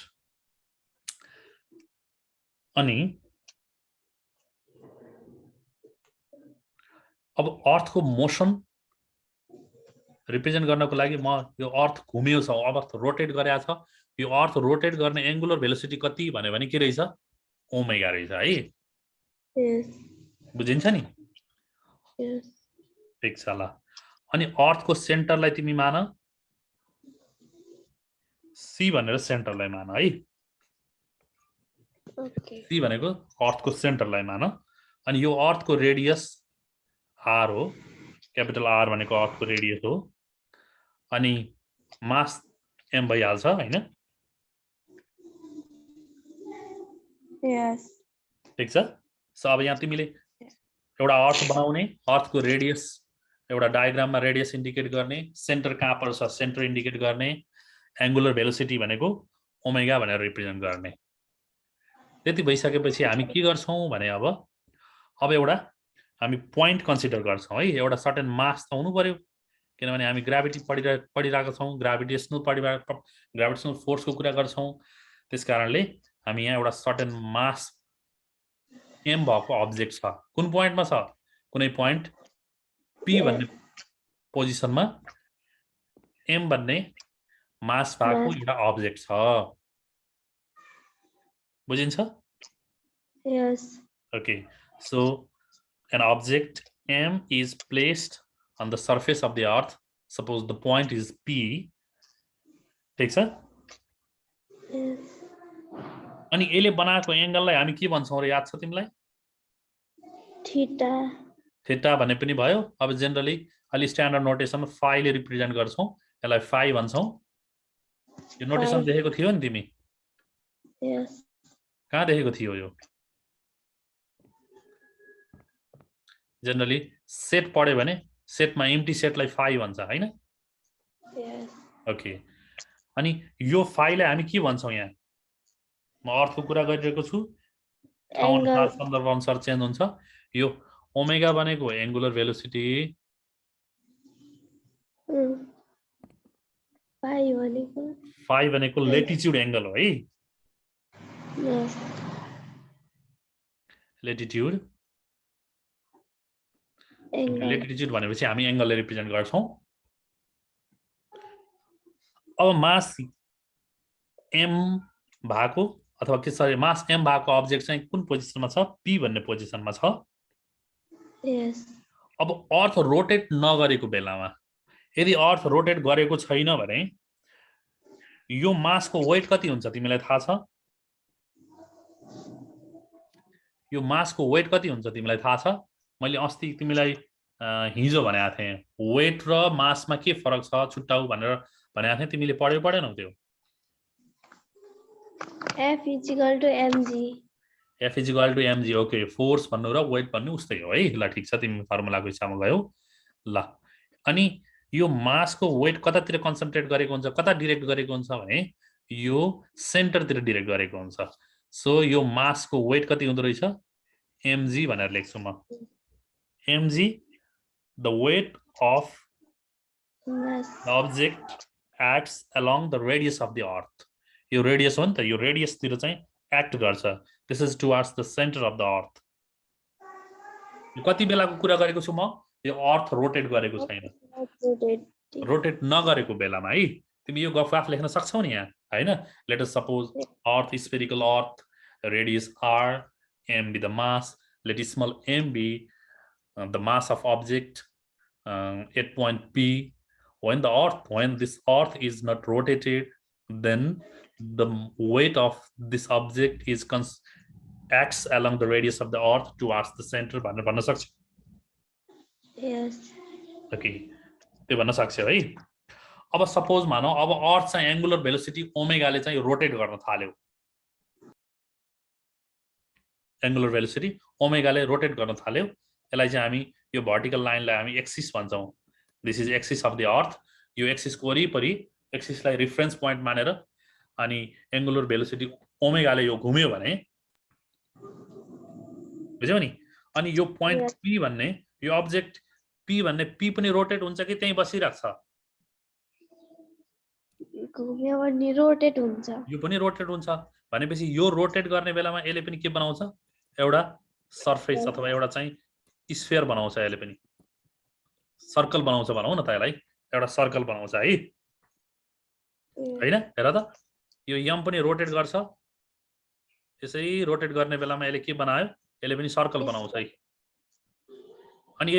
अनि अब अर्थ को मोशन रिप्रेजेन्ट गर्नको लागि म यो अर्थ घुम्यो छ, अर्थ रोटेट गरेको छ, यो अर्थ रोटेट गर्ने एंगुलर भेलोसिटी कति भन्यो भने के रहेछ, ओमेगा रहेछ है। Yes. बुझिन्छ नि? Yes. ठिक छ ल। अनि अर्थ को सेन्टरलाई तिमी मान सी भनेर सेन्टरलाई मान है। Okay. सी भनेको अर्थ को सेन्टरलाई मान। अनि यो अर्थ को रेडियस आर हो, क्यापिटल आर भनेको अर्थ को रेडियस हो। अनि मास एम भइहाल्छ हैन? Yes. ठीक छ। सो अब यहाँ तिमीले एउटा अर्थ बनाउने, अर्थ को रेडियस एउटा डायग्राममा रेडियस इन्डिकेट गर्ने, सेन्टर कहाँ पर्छ सेन्टर इन्डिकेट गर्ने, एंगुलर भेलोसिटी भनेको ओमेगा भनेर रिप्रेजेन्ट गर्ने। त्यति भइसकेपछि हामी के गर्छौं भने अब एउटा हामी पोइन्ट कन्सिडर गर्छौं है। एउटा सर्टेन मास त हुनु पर्यो, किनभने हामी ग्राभिटी पढिरहेका छौं, ग्राभिटेसनल फोर्स को कुरा गर्छौं। त्यसकारणले हामी यहाँ एउटा सर्टेन मास एम भएको अब्जेक्ट छ। कुन पोइन्टमा छ? कुनै पोइन्ट पी भन्ने पोजिसनमा एम भन्ने मास भएको एउटा अब्जेक्ट छ। बुझिन्छ? Yes. Okay, so an object M is placed on the surface of the earth. Suppose the point is P. ठीक छ? Yes. अनि यसले बनाएको एंगललाई हामी के भन्छौं र याद छ तिमीलाई? Theta. थीटा भन्ने पनि भयो। अब जनरली अलि स्ट्यान्डर्ड नोटेसनमा फाइ ले रिप्रेजेन्ट गर्छौं, यसलाई फाइ भन्छौं। यो नोटेसन देखेको थियो नि तिमी? Yes. कहाँ देखेको थियो यो? जनरली सेट पढ्यो भने सेटमा एम्प्टी सेटलाई फाइ भन्छ हैन? Yes. ओके। अनि यो फाइलाई हामी के भन्छौं? यहाँ म अर्थको कुरा गरिरहेको छु, ठाउँ अनुसार सन्दर्भ अनुसार चेन्ज हुन्छ। यो ओमेगा भनेको एंगुलर भेलोसिटी, फाइ भनेको लेटिट्युड एंगल हो है। Yes. लेटिट्युड Angle. लेटिट्युड भनेपछि हामी एंगलले रिप्रेजेन्ट गर्छौं। अब मास एम भएको अथवा के सरी मास एम भएको अब्जेक्ट चाहिँ कुन पोजिसनमा छ? पी भन्ने पोजिसनमा छ। Yes. अब अर्थ रोटेट नगरेको बेलामा, यदि अर्थ रोटेट गरेको छैन भने यो मासको वेट कति हुन्छ तिमीलाई थाहा छ? यो मासको वेट कति हुन्छ तिमीलाई थाहा छ? मैले अस्ति तिमीलाई हिजो भनेको थिएँ, वेट र मासमा के फरक छ छुट्टाउ भनेर भनेको थिएँ। तिमीले पढ्यो पढेनौ त्यो? F is equal to mg. F is equal to mg. Okay, force भन्नु र वेट भन्नु उस्तै हो है। ल ठीक छ, तिमी फर्मुलाको हिसाबमा गयौ। ल अनि यो मासको वेट कतातिर कन्सन्ट्रेट गरेको हुन्छ, कता डिरेक्ट गरेको हुन्छ भने यो सेन्टरतिर डिरेक्ट गरेको हुन्छ। सो यो मासको वेट कति हुँदो रहेछ? mg भनेर लेख्छु म। mg the weight of the object acts along the radius of the earth. यो रेडियस हो नि त, यो रेडियस तिर चाहिँ एक्ट गर्छ। This is towards the centre of the earth. यो कति बेलाको कुरा गरेको छु म? यो अर्थ रोटेट गरेको छैन, रोटेट नगरेको बेलामा है। तिमी यो गफ लेख्न सक्छौ नि यहाँ हैन? Let us suppose earth spherical earth, radius r, m be the mass, let small m be the mass of object at point P. When this earth is not rotated, then the weight of this object is acts along the radius of the earth towards the center. भन्न सक्छ? Yes. Okay, त्यो भन्न सक्छ है। अब suppose मानौ अब अर्थ चाहिँ एंगुलर भेलोसिटी ओमेगाले चाहिँ रोटेट गर्न थाल्यो। एंगुलर भेलोसिटी ओमेगाले रोटेट गर्न थाल्यो। यसलाई चाहिँ हामी यो भर्टिकल लाइनलाई हामी एक्सिस भन्छौं। This is axis of the earth. यो एक्सिसको वरिपरि एक्सिसलाई रेफरेन्स पोइन्ट मानेर अनि एंगुलर भेलोसिटी ओमेगाले यो घुम्यो भने, बुझ्यौ नि? अनि यो पोइन्ट पी भन्ने यो अब्जेक्ट पी भन्ने पी पनि रोटेट हुन्छ कि त्यही बसिराख्छ? घुम्यो भने रोटेट हुन्छ यो पनि रोटेट हुन्छ भनेपछि यो रोटेट गर्ने बेलामा यसले पनि के बनाउँछ एउटा सरफेस अथवा एउटा चाहिँ स्फियर बनाउँछ यसले पनि सर्कल बनाउँछ भनौँ न त यसलाई एउटा सर्कल बनाउँछ है हैन हेर त यो यम पनि रोटेट गर्छ यसरी रोटेट गर्ने बेलामा यसले के बनायो यसले पनि सर्कल बनाउँछ है अनि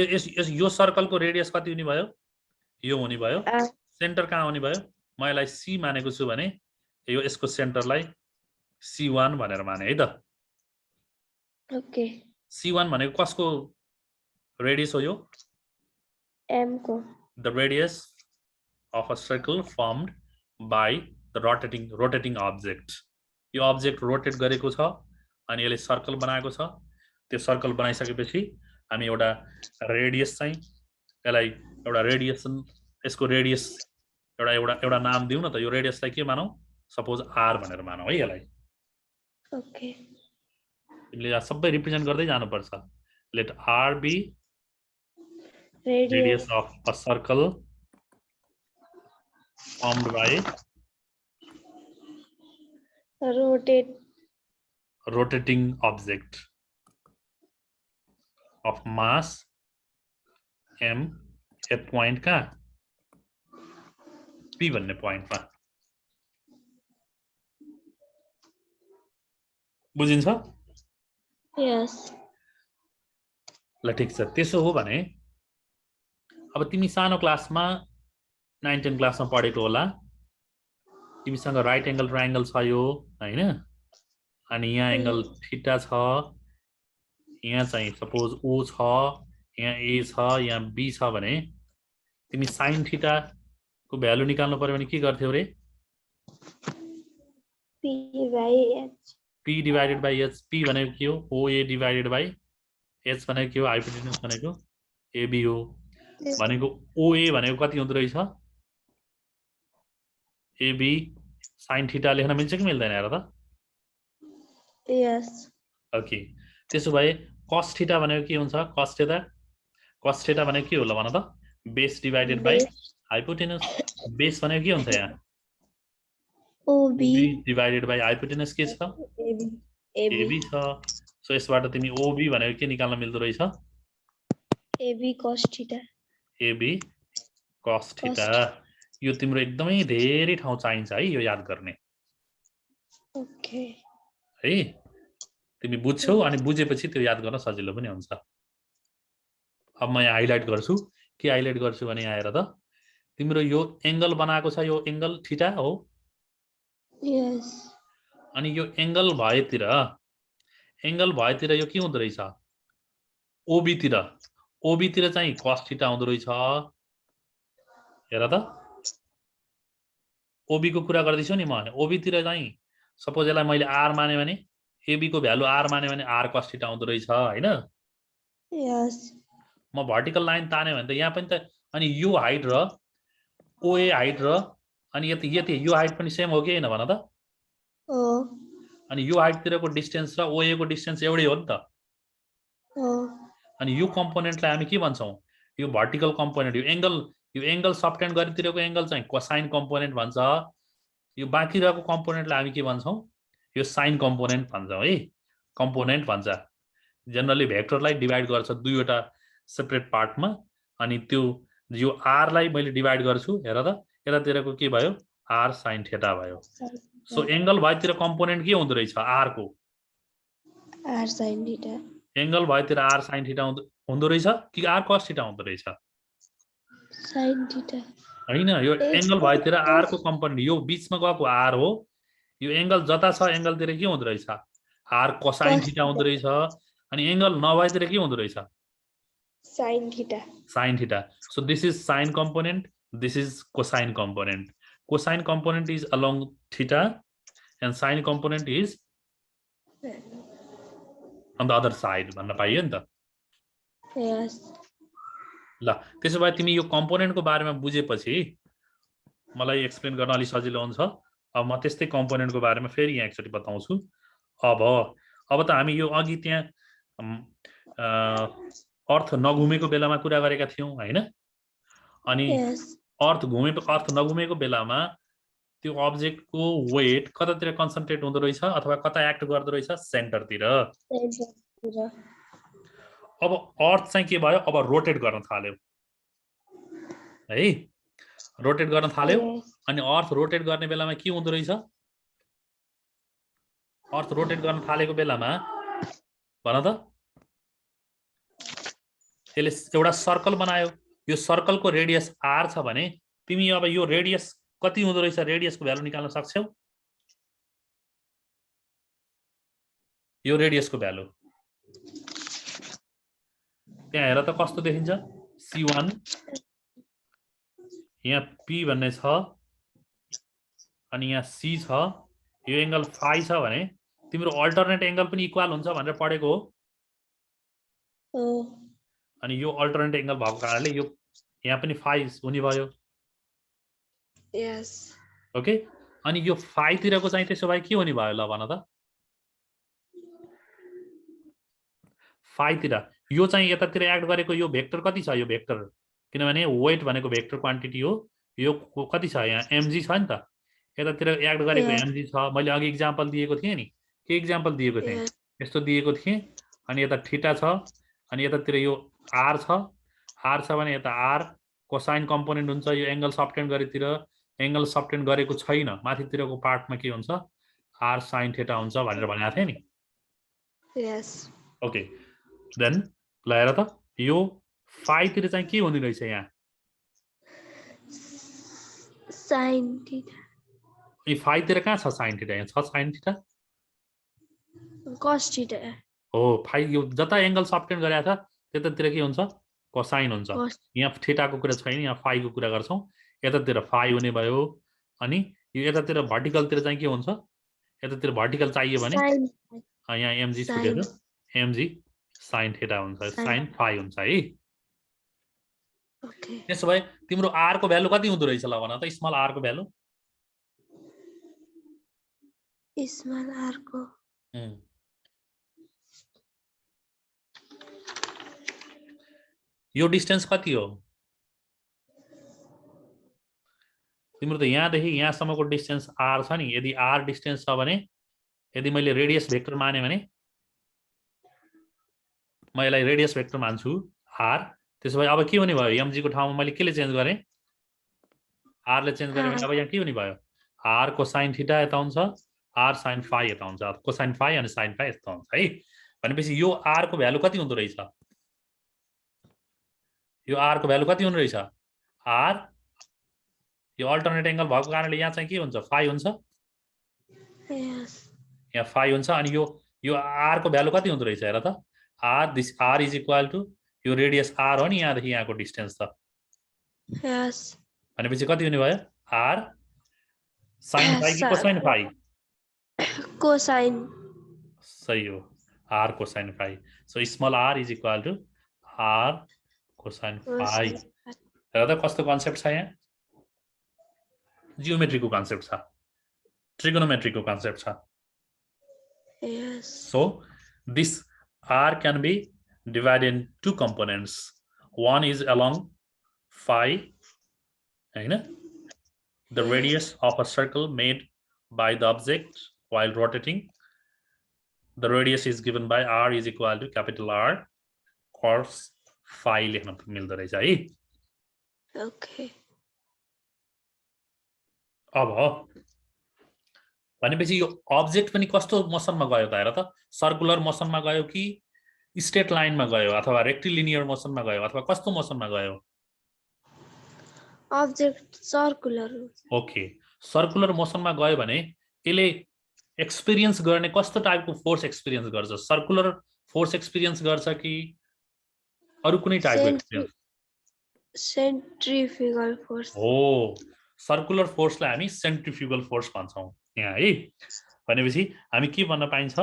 यो सर्कलको रेडियस कति हुने भयो यो हुने भयो सेन्टर कहाँ हुने भयो म यसलाई सी मानेको छु भने यो यसको सेन्टरलाई C1 भनेर माने है त ओके C1 भनेको कसको रेडियस हो यो एम को the radius of a circle formed by the rotating object यो अब्जेक्ट रोटेट गरेको छ अनि यसले सर्कल बनाएको छ त्यो सर्कल बनाइसकेपछि हामी एउटा रेडियस चाहिँ यसलाई एउटा रेडिएसन यसको रेडियस एउटा नाम दिउँ न त यो रेडियसलाई के मानौ सपोज r भनेर मानौ है यसलाई ओके तिमीले यहाँ सबै रिप्रेजेन्ट गर्दै जानुपर्छ let r be radius radius of a circle formed by rotating object of mass m at point का p भन्ने पोइन्टमा बुझिन्छ यस ल ठीक छ त्यसो हो भने अब तिमी सानो क्लासमा 9 10 क्लासमा पढेको होला तिमीसँग राइट एंगल ट्रायंगल छ यो हैन अनि यहाँ एंगल थीटा छ यहाँ चाहिँ सपोज ओ छ यहाँ ए छ यहाँ बी छ भने तिमी sin थीटा को भ्यालु निकाल्नु पर्यो भने के गर्थ्यौ रे p divided by h p भनेको के हो oa divided by h भनेको के हो हाइपोटेन्युस भनेको ab हो भनेको oa भनेको कति हुँदो रहेछ ab sin थीटा लेख्न मिल्छ कि मिल्दैन हेर त यस ओके त्यसो भए cos थीटा भनेको के हुन्छ cos थीटा भनेको के होला भन त base divided by hypotenuse base भनेको के हुन्छ यहाँ OB डिवाइडेड बाइ हाइपोटेन्युस के छ AB छ सो यसबाट तिमी OB भनेको के निकाल्न मिल्दो रहेछ AB cos theta AB cos theta यो तिम्रो एकदमै धेरै ठाउँ चाहिन्छ है यो याद गर्ने ओके है तिमी बुझ्छौ अनि बुझेपछि त्यो याद गर्न सजिलो पनि हुन्छ अब म यहाँ हाइलाइट गर्छु के हाइलाइट गर्छु भने यहाँ हेर त तिम्रो यो एंगल बनाएको छ यो एंगल थीटा हो यस अनि यो एंगल भएतिर यो के हुँदो रहेछ ओबी तिर चाहिँ cos थीटा हुँदो रहेछ हेर त ओबी को कुरा गर्दैछु नि म ओबी तिर चाहिँ सपोज यसलाई मैले r माने भने एबी को भ्यालु r माने भने r cos थीटा हुँदो रहेछ हैन यस म भर्टिकल लाइन ताने भने त यहाँ पनि त अनि यो हाइट र ओए हाइट र अनि यति यो हाइट पनि सेम हो कि हैन भन त हो अनि यो हाइट तिरको डिस्टेन्स र ओए को डिस्टेन्स एउटै हो नि त हो अनि यो कम्पोनेन्टलाई हामी के भन्छौं यो भर्टिकल कम्पोनेन्ट यो एंगल सबटेन्ड गरितिरको एंगल चाहिँ कोसाइन कम्पोनेन्ट भन्छ यो बाँकी रहेको कम्पोनेन्टलाई हामी के भन्छौं यो साइन कम्पोनेन्ट भन्छौं है कम्पोनेन्ट भन्छ जनरली भेक्टरलाई डिवाइड गर्छ दुईवटा सेपरेट पार्टमा अनि त्यो यो r लाई मैले डिवाइड गर्छु हेर त यतातिरको के भयो r sin थीटा भयो सो एंगल भएतिर कम्पोनेन्ट के हुँदो रहेछ r को r sin थीटा एंगल भएतिर r sin थीटा हुँदो रहेछ कि r cos थीटा हुँदो रहेछ sin थीटा हैन यो एंगल भएतिर r को कम्पोनेन्ट यो बीचमा गएको r हो यो एंगल जता छ एंगलतिर के हुँदो रहेछ r cosine थीटा हुँदो रहेछ अनि एंगल नभएतिर के हुँदो रहेछ sin theta so this is sine component this is cosine component is along theta and sine component is on the other side भन्न पाइयो नि त यस ल त्यसो भए तिमी यो कम्पोनेन्ट को बारेमा बुझेपछि मलाई एक्सप्लेन गर्न अलि सजिलो हुन्छ अब म त्यस्तै कम्पोनेन्ट को बारेमा फेरि यहाँ एकचोटी बताउँछु अब त हामी यो अघि त्यहाँ अर्थ नघुमेको बेलामा कुरा गरेका थियौं हैन अनि अर्थ नघुमेको बेलामा त्यो अब्जेक्टको वेट कतातिर कन्सन्ट्रेट हुँदो रहेछ अथवा कता एक्ट गर्दो रहेछ सेन्टरतिर अब अर्थ चाहिँ के भयो अब रोटेट गर्न थाल्यो है रोटेट गर्न थाल्यो अनि अर्थ रोटेट गर्ने बेलामा के हुँदो रहेछ अर्थ रोटेट गर्न थालेको बेलामा भन त यसले एउटा सर्कल बनायो यो सर्कलको रेडियस r छ भने तिमी अब यो रेडियस कति हुँदो रहेछ रेडियसको भ्यालु निकाल्न सक्छौ यो रेडियसको भ्यालु त्यहाँ हेर त कस्तो देखिन्छ c1 यहाँ p भन्ने छ अनि यहाँ c छ यो एंगल फाइ छ भने तिम्रो अल्टरनेट एंगल पनि इक्वल हुन्छ भनेर पढेको हो अनि यो अल्टरनेट एंगल भएको कारणले यो यहाँ पनि फाइ हुने भयो यस ओके अनि यो फाइ तिरको चाहिँ त्यसो भए के हुने भयो ल भन त फाइ तिर यो चाहिँ यतातिर एड गरेको यो भेक्टर कति छ यो भेक्टर किनभने वेट भनेको भेक्टर क्वान्टिटी हो यो कति छ यहाँ mg छ नि त यतातिर एड गरेको mg छ मैले अघि एक्जाम्पल दिएको थिएँ नि के एक्जाम्पल दिएको थिएँ यस्तो दिएको थिएँ अनि यता थीटा छ अनि यतातिर यो r छ भने यता r कोसाइन कम्पोनेन्ट हुन्छ यो एंगल सबटेन्ड गरेतिर एंगल सबटेन्ड गरेको छैन माथितिरको पार्टमा के हुन्छ r sin थीटा हुन्छ भनेर भनेको थिएँ नि यस ओके देन ल हेर त यो फाइ तिर चाहिँ के हुने रहेछ यहाँ sin थीटा यो फाइ तिर कहाँ छ sin थीटा यहाँ छ sin थीटा cos थीटा हो फाइ यो जता एंगल सबटेन्ड गरेको छ त्यतातिर के हुन्छ कोसाइन हुन्छ यहाँ थीटाको कुरा छैन यहाँ फाइको कुरा गर्छौं यतातिर फाइ हुने भयो अनि यो यतातिर भर्टिकलतिर चाहिँ के हुन्छ यतातिर भर्टिकल चाहियो भने यहाँ mg छुटेको mg sin थीटा हुन्छ sin फाइ हुन्छ है ओके त्यसो भए तिम्रो r को भ्यालु कति हुँदो रहेछ ल भन त स्मल r को भ्यालु स्मल r को यो डिस्टेन्स कति हो तिम्रो त यहाँदेखि यहाँसम्मको डिस्टेन्स r छ नि यदि r डिस्टेन्स छ भने यदि मैले रेडियस भेक्टर माने भने म यसलाई रेडियस भेक्टर मान्छु r त्यसो भए अब के हुने भयो mg को ठाउँमा मैले केले चेन्ज गरे r ले चेन्ज गरे भने अब यहाँ के हुने भयो r कोसाइन थीटा यता हुन्छ r sin फाइ यता हुन्छ कोसाइन फाइ अनि sin फाइ यता हुन्छ है भनेपछि यो r को भ्यालु कति हुँदो रहेछ यो r को भ्यालु कति हुने रहेछ r यो अल्टरनेट एंगल भएको कारणले यहाँ चाहिँ के हुन्छ फाइ हुन्छ यहाँ फाइ हुन्छ अनि यो r को भ्यालु कति हुँदो रहेछ हेर त this r is equal to यो रेडियस r हो नि यहाँदेखि यहाँको डिस्टेन्स त भनेपछि कति हुने भयो r sin फाइ कि कोसाइन फाइ कोसाइन सही हो r cosine phi so small r is equal to r cosine phi हेर त कस्तो कन्सेप्ट छ यहाँ जियोमेट्रीको कन्सेप्ट छ ट्रिगोनोमेट्रीको कन्सेप्ट छ so this r can be divided in two components one is along phi हैन the radius of a circle made by the object while rotating the radius is given by r is equal to capital R cos phi लेख्न मिल्दो रहेछ है okay अब भनेपछि यो object पनि कस्तो मोसनमा गयो त हेर त सर्कुलर मोसनमा गयो कि स्ट्रेट लाइनमा गयो अथवा रेक्टिलिनियर मोसनमा गयो अथवा कस्तो मोसनमा गयो अब्जेक्ट सर्कुलर ओके सर्कुलर मोसनमा गयो भने यसले एक्सपिरियन्स गर्ने कस्तो टाइपको फोर्स एक्सपिरियन्स गर्छ सर्कुलर फोर्स एक्सपिरियन्स गर्छ कि अरु कुनै टाइपको एक्सपिरियन्स सेन्ट्रिफ्युगल फोर्स हो सर्कुलर फोर्सलाई हामी सेन्ट्रिफ्युगल फोर्स भन्छौं यहाँ है भनेपछि हामी के भन्न पाइन्छ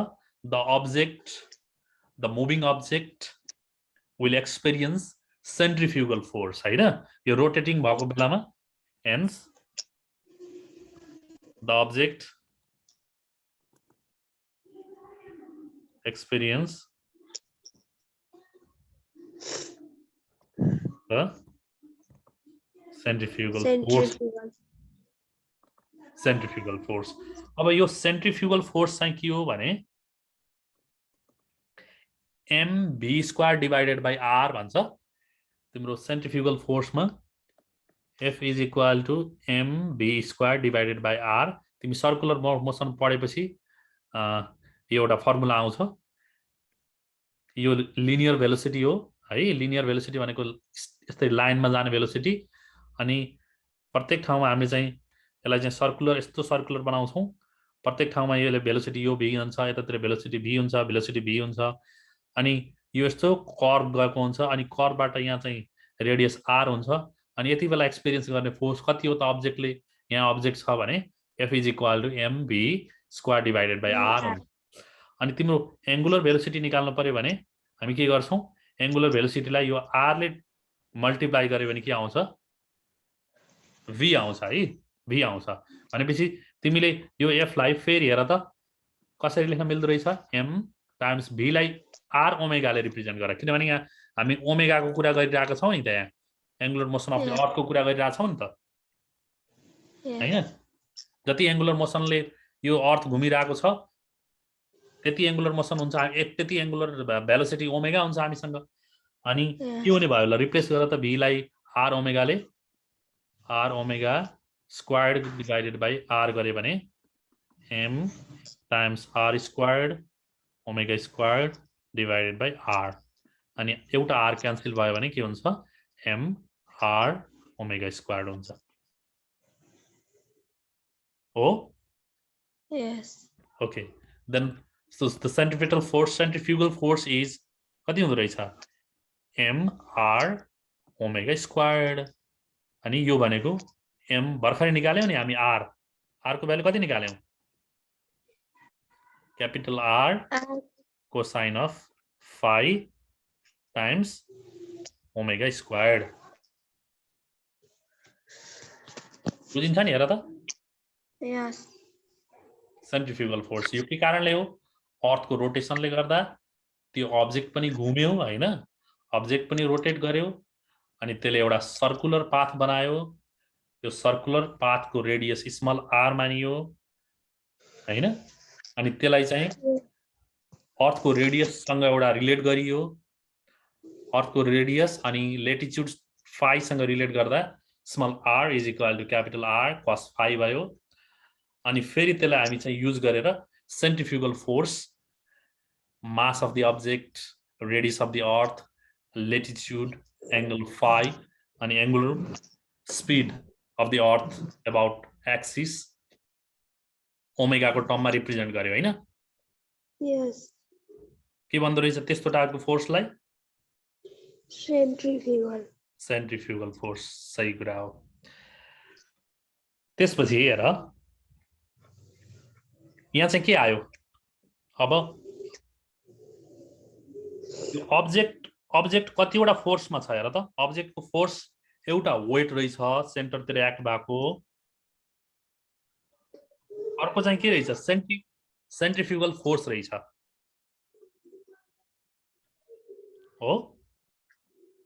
the object the moving object will experience centrifugal force हैन यो रोटेटिङ भएको बेलामा hence the object experience the centrifugal force centrifugal force. अब यो सेन्ट्रिफ्युगल फोर्स चाहिँ के हो भने mv square divided by r भन्छ। तिम्रो सेन्ट्रिफ्युगल फोर्समा F is equal to mv square divided by r। तिमी सर्कुलर मोसन पढेपछि यो एउटा फर्मुला आउँछ। यो लिनियर भेलोसिटी हो है। लिनियर भेलोसिटी भनेको यस्तै लाइनमा जाने भेलोसिटी। अनि प्रत्येक ठाउँमा हामीले चाहिँ यसलाई चाहिँ सर्कुलर यस्तो सर्कुलर बनाउँछौँ। प्रत्येक ठाउँमा यसले भेलोसिटी यो v हुन्छ, यतातिर भेलोसिटी v हुन्छ, भेलोसिटी v हुन्छ। अनि यो यस्तो कर्व गएको हुन्छ अनि कर्वबाट यहाँ चाहिँ रेडियस r हुन्छ। अनि यति बेला एक्सपिरियन्स गर्ने फोर्स कति हो त अब्जेक्टले? यहाँ अब्जेक्ट छ भने F is equal to mv square divided by r हुन्छ। अनि तिम्रो एङ्गुलर भेलोसिटी निकाल्नु पर्यो भने हामी के गर्छौँ? एङ्गुलर भेलोसिटीलाई यो r ले मल्टिप्लाई गर्यो भने के आउँछ? v आउँछ है। v आउँछ भनेपछि तिमीले यो f लाई फेरि हेर त कसरी लेख्न मिल्दो रहेछ? m टाइम्स v लाई r ओमेगाले रिप्रेजेन्ट गर। किनभने यहाँ हामी ओमेगाको कुरा गरिरहेको छौँ नि त। यहाँ एङ्गुलर मोसन अफ द अर्थको कुरा गरिरहेको छौँ नि त हैन? जति एङ्गुलर मोसनले यो अर्थ घुमिरहेको छ त्यति एङ्गुलर मोसन हुन्छ, त्यति एङ्गुलर भेलोसिटी ओमेगा हुन्छ हामीसँग। अनि के हुने भयो ल? रिप्लेस गर त v लाई r ओमेगाले, r omega squared divided by r गरे भने m times r squared omega squared divided by r। अनि एउटा r क्यान्सल भयो भने के हुन्छ? m r ओमेगा स्क्वायर्ड हुन्छ हो? Yes. Okay, then so the centrifugal force is कति हुँदो रहेछ? m r omega squared. अनि यो भनेको m भर्खरै निकाल्यौँ नि हामी r को भ्यालु कति निकाल्यौँ? Capital R cosine of phi times omega squared. बुझिन्छ नि? हेर त Yes. सेन्ट्रिफ्युगल फोर्स यो के कारणले हो? अर्थको रोटेसनले गर्दा त्यो अब्जेक्ट पनि घुम्यो हैन? अब्जेक्ट पनि रोटेट गर्यो अनि त्यसले एउटा सर्कुलर पाथ बनायो। त्यो सर्कुलर पाथको रेडियस स्मल r मानियो हैन? अनि त्यसलाई चाहिँ अर्थको रेडियससँग एउटा रिलेट गरियो। अर्थको रेडियस अनि लेटिट्युड फाईसँग रिलेट गर्दा small r is equal to capital R cos phi भयो। अनि फेरि त्यसलाई हामी चाहिँ युज गरेर centrifugal force, mass of the object, radius of the earth, latitude, angle phi अनि angular speed of the earth about axis ओमेगाको टर्ममा रिप्रेजेन्ट गर्यो हैन? Yes. के भन्दो रहेछ त्यस्तो टाइपको फोर्सलाई? Centrifugal. Centrifugal force. सही कुरा हो। त्यसपछि हेर यहाँ चाहिँ के आयो? अब अब्जेक्ट कतिवटा फोर्समा छ हेर त? अब्जेक्टको फोर्स एउटा वेट रहेछ सेन्टरतिर एक्ट भएको। अर्को चाहिँ के रहेछ? सेन्ट्रिफ्युगल फोर्स रहेछ हो?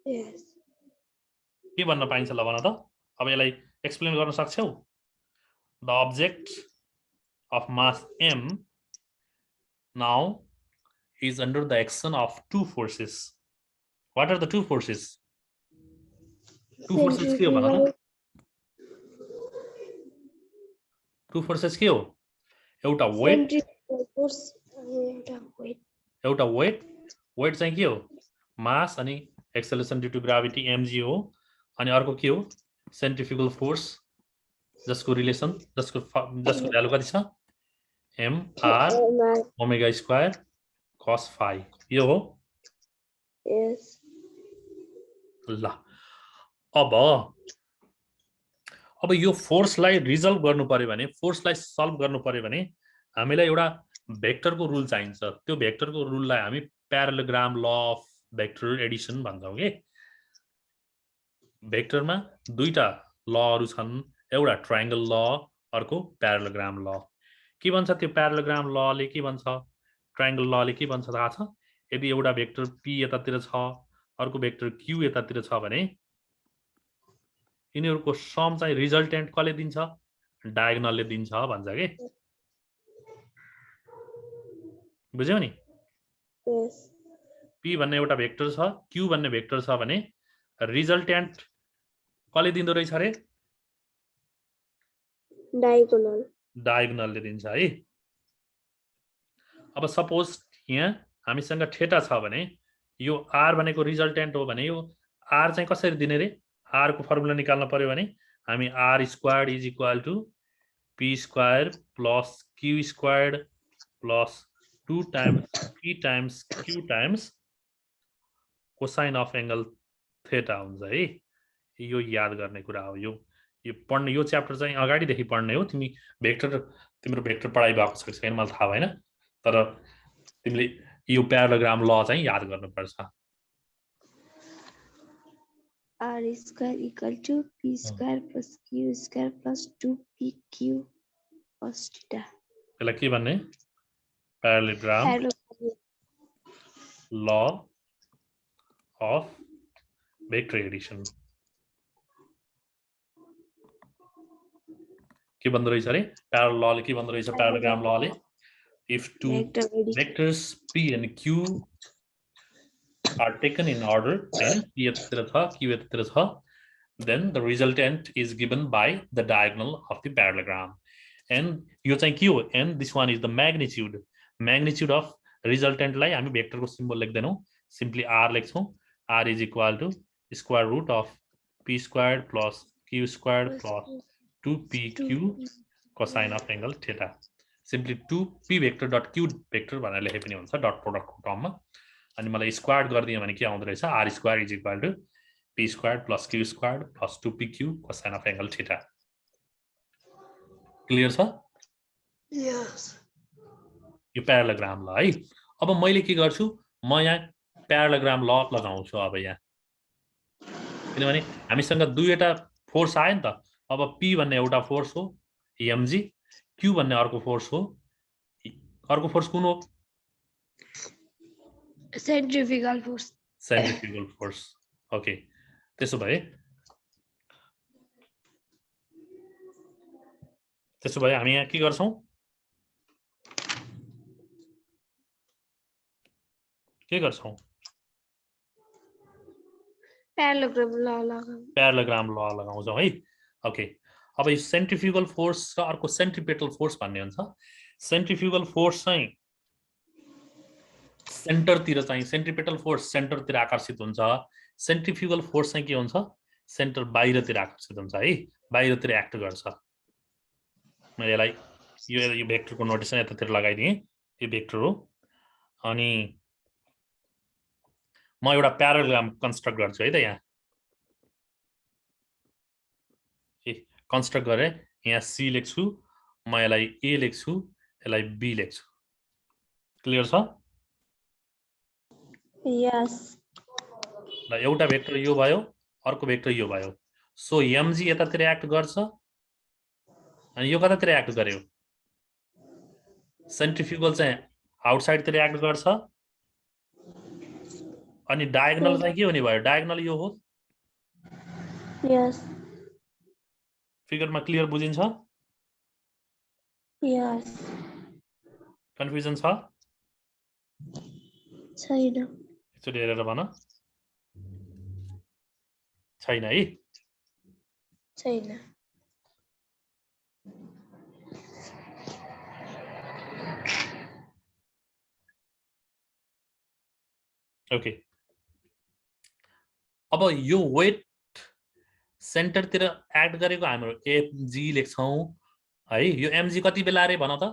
Yes. के भन्न पाइन्छ ल भन त? अब यसलाई एक्सप्लेन गर्न सक्छौ? The object of mass m now is under the action of two forces. What are the two forces? Two forces के हो भन त? Two forces के हो? एउटा वेट, Centrifugal force. एउटा वेट चाहिँ के हो? मास अनि acceleration due to gravity mg हो। अनि अर्को के हो? सेन्ट्रिफ्युगल फोर्स जसको रिलेसन जसको भ्यालु कति छ? m r omega square cos phi. यो हो? Yes. ल अब यो फोर्सलाई रिजल्भ गर्नु पर्यो भने, फोर्सलाई सल्भ गर्नु पर्यो भने हामीलाई एउटा भेक्टरको रुल चाहिन्छ। त्यो भेक्टरको रुललाई हामी प्यारालोग्राम ल अफ भेक्टर एडिसन भन्छौँ के। भेक्टरमा दुईटा लहरु छन्, एउटा ट्रायंगल ल, अर्को प्यारालोग्राम ल। के भन्छ त्यो प्यारालोग्राम लले? के भन्छ ट्रायंगल लले? के भन्छ थाहा छ? यदि एउटा भेक्टर p यतातिर छ, अर्को भेक्टर q यतातिर छ भने यिनीहरुको सम चाहिँ रिजल्टेन्ट कसले दिन्छ? डायगोनलले दिन्छ भन्छ के बुझ्यौ नि Yes. p भन्ने एउटा भेक्टर छ q भन्ने भेक्टर छ भने रिजल्टेन्ट कसले दिँदो रहेछ रे Diagonal. डायगोनलले दिन्छ है अब सपोज यहाँ हामीसँग थीटा छ भने यो r भनेको रिजल्टेन्ट हो भने यो r चाहिँ कसरी दिने रे r को फर्मुला निकाल्न पर्यो भने हामी r squared is equal to p square plus q squared plus 2 times p times q times cosine of angle theta हुन्छ है यो याद गर्ने कुरा हो यो पढ्ने यो च्याप्टर चाहिँ अगाडिदेखि पढ्ने हो तिम्रो भेक्टर पढाइ भएको छ छैन मलाई थाहा भएन तर तिमीले यो प्यारालोग्राम ल चाहिँ याद गर्नुपर्छ R square equal to P square plus Q square plus 2PQ cos theta. यसलाई के भन्ने प्यारालोग्राम ल अफ भेक्टर एडिसन के भन्दो रहेछ रे प्यारालो लले के भन्दो रहेछ प्यारालोग्राम लले if two vectors p and q are taken in order and p यतातिर छ q यतातिर छ then the resultant is given by the diagonal of the parallelogram and यो चाहिँ के हो and this one is the magnitude of resultant लाई हामी भेक्टर को सिम्बल लेख्दैनौ simply r लेख्छौं r is equal to square root of p squared plus q squared plus 2pq cosine of angle theta simply 2p vector dot q vector भनेर लेखे पनि हुन्छ dot product को टर्ममा अनि मलाई स्क्वायर गर्दिए भने के आउँदो रहेछ r square is equal to p squared plus q squared plus 2pq cosine of angle theta clear छ Yes. यो प्यारालोग्राम ल है अब मैले के गर्छु म यहाँ प्यारालोग्राम ल लगाउँछु अब यहाँ किनभने हामीसँग दुईवटा फोर्स आयो नि त अब p भन्ने एउटा फोर्स हो mg q भन्ने अर्को फोर्स हो अर्को फोर्स कुन हो Centrifugal force. ओके त्यसो भए हामी यहाँ के गर्छौं प्यारालोग्राम ल लगाउँछौं है ओके अब यो सेन्ट्रिफ्युगल फोर्स र अर्को सेन्ट्रिपेटल फोर्स भन्ने हुन्छ सेन्ट्रिफ्युगल फोर्स चाहिँ सेन्टरतिर चाहिँ सेन्ट्रिपेटल फोर्स सेन्टरतिर आकर्षित हुन्छ सेन्ट्रिफ्युगल फोर्स चाहिँ के हुन्छ सेन्टर बाहिरतिर आकर्षित हुन्छ है बाहिरतिर एक्ट गर्छ मैले यसलाई यो भेक्टरको नोटेसन यतातिर लगाइदिएँ यो भेक्टर हो अनि म एउटा प्यारालोग्राम कन्स्ट्रक्ट गर्छु है त यहाँ कन्स्ट्रक्ट गरे यहाँ सी लेख्छु म यसलाई ए लेख्छु यसलाई बी लेख्छु क्लियर छ Yes. ल एउटा भेक्टर यो भयो अर्को भेक्टर यो भयो सो mg यतातिर एक्ट गर्छ अनि यो कतातिर एक्ट गर्यो सेन्ट्रिफ्युगल चाहिँ आउटसाइड तिर एक्ट गर्छ अनि डायगोनल चाहिँ के हुने भयो डायगोनल यो हो Yes. फिगरमा क्लियर बुझिन्छ Yes. कन्फ्युजन छ छैन एकचोटि हेरेर भन छैन है छैन ओके अब यो वेट सेन्टरतिर एक्ट गरेको हाम्रो एमजी लेख्छौं है यो एमजी कति बेला रे भन त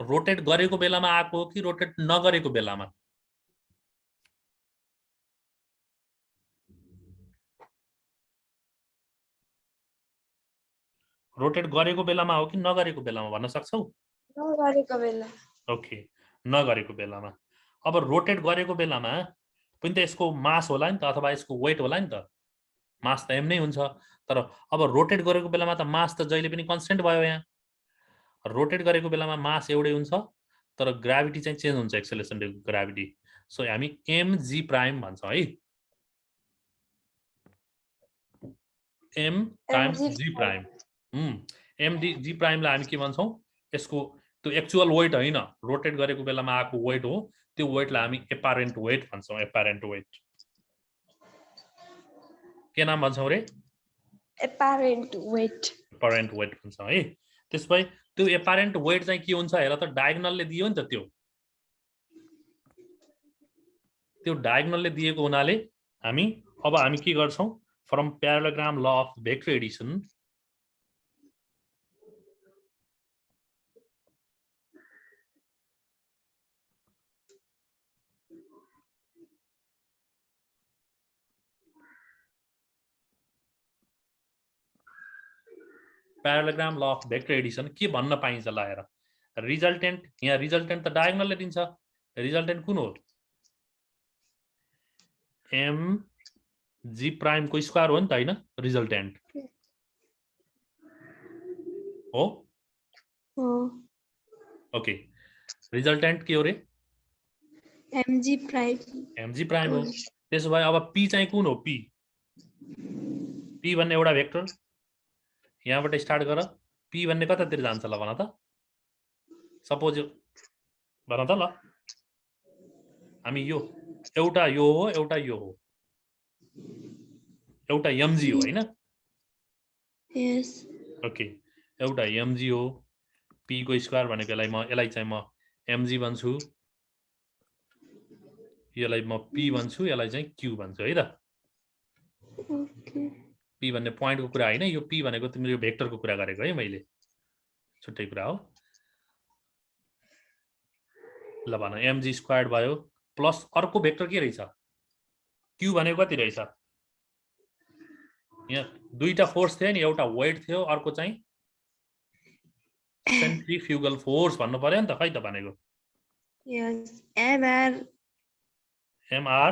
रोटेट गरेको बेलामा आएको हो कि रोटेट नगरेको बेलामा रोटेट गरेको बेलामा हो कि नगरेको बेलामा भन्न सक्छौ नगरेको बेला ओके नगरेको बेलामा अब रोटेट गरेको बेलामा पनि त यसको मास होला नि त अथवा यसको वेट होला नि त मास त एम नै हुन्छ तर अब रोटेट गरेको बेलामा त मास त जहिले पनि कन्स्टेन्ट भयो यहाँ रोटेट गरेको बेलामा मास एउटै हुन्छ तर ग्राभिटी चाहिँ चेन्ज हुन्छ एक्सेलरेसन ग्राभिटी सो हामी mg प्राइम भन्छौं है m टाइम्स g प्राइम जी प्राइमलाई हामी के भन्छौँ यसको त्यो एक्चुअल वेट होइन रोटेट गरेको बेलामा आएको वेट हो त्यो वेटलाई हामी एपारेन्ट वेट भन्छौँ एपारेन्ट वेट के नाम भन्छौँ रे apparent weight एपारेन्ट वेट भन्छौँ है त्यसपछि त्यो एपारेन्ट वेट चाहिँ के हुन्छ हेर त डायगोनलले दियो नि त त्यो डायगोनलले दिएको हुनाले हामी के गर्छौँ from प्यारालोग्राम law of vector Edison प्यारालोग्राम law of vector Edison के भन्न पाइन्छ ल हेर रिजल्टेन्ट यहाँ रिजल्टेन्ट त डायगोनलले दिन्छ रिजल्टेन्ट कुन हो एम जी प्राइम को स्क्वायर हो नि त हैन रिजल्टेन्ट हो ओके रिजल्टेन्ट के हो रे mg prime हो त्यसो भए अब p चाहिँ कुन हो p भन्ने एउटा भेक्टर यहाँबाट स्टार्ट गर p भन्ने कतातिर जान्छ ल भन त सपोज भन त ल हामी यो एउटा यो हो एउटा यो हो एउटा mg हो हैन yes ओके एउटा mg हो p को स्क्वायर भनेको यसलाई चाहिँ म mg भन्छु यसलाई म p भन्छु यसलाई चाहिँ q भन्छु है त okay p भन्ने पोइन्टको कुरा हैन यो p भनेको तिम्रो यो भेक्टरको कुरा गरेको है मैले छुट्टै कुरा हो ल भन mg स्क्वायर्ड भयो प्लस अर्को भेक्टर के रहेछ q भनेको कति रहेछ यहाँ दुईटा फोर्स थियो नि एउटा वेट थियो अर्को चाहिँ सेन्ट्रिफ्युगल फोर्स भन्नु पर्यो नि त खै त भनेको yes mr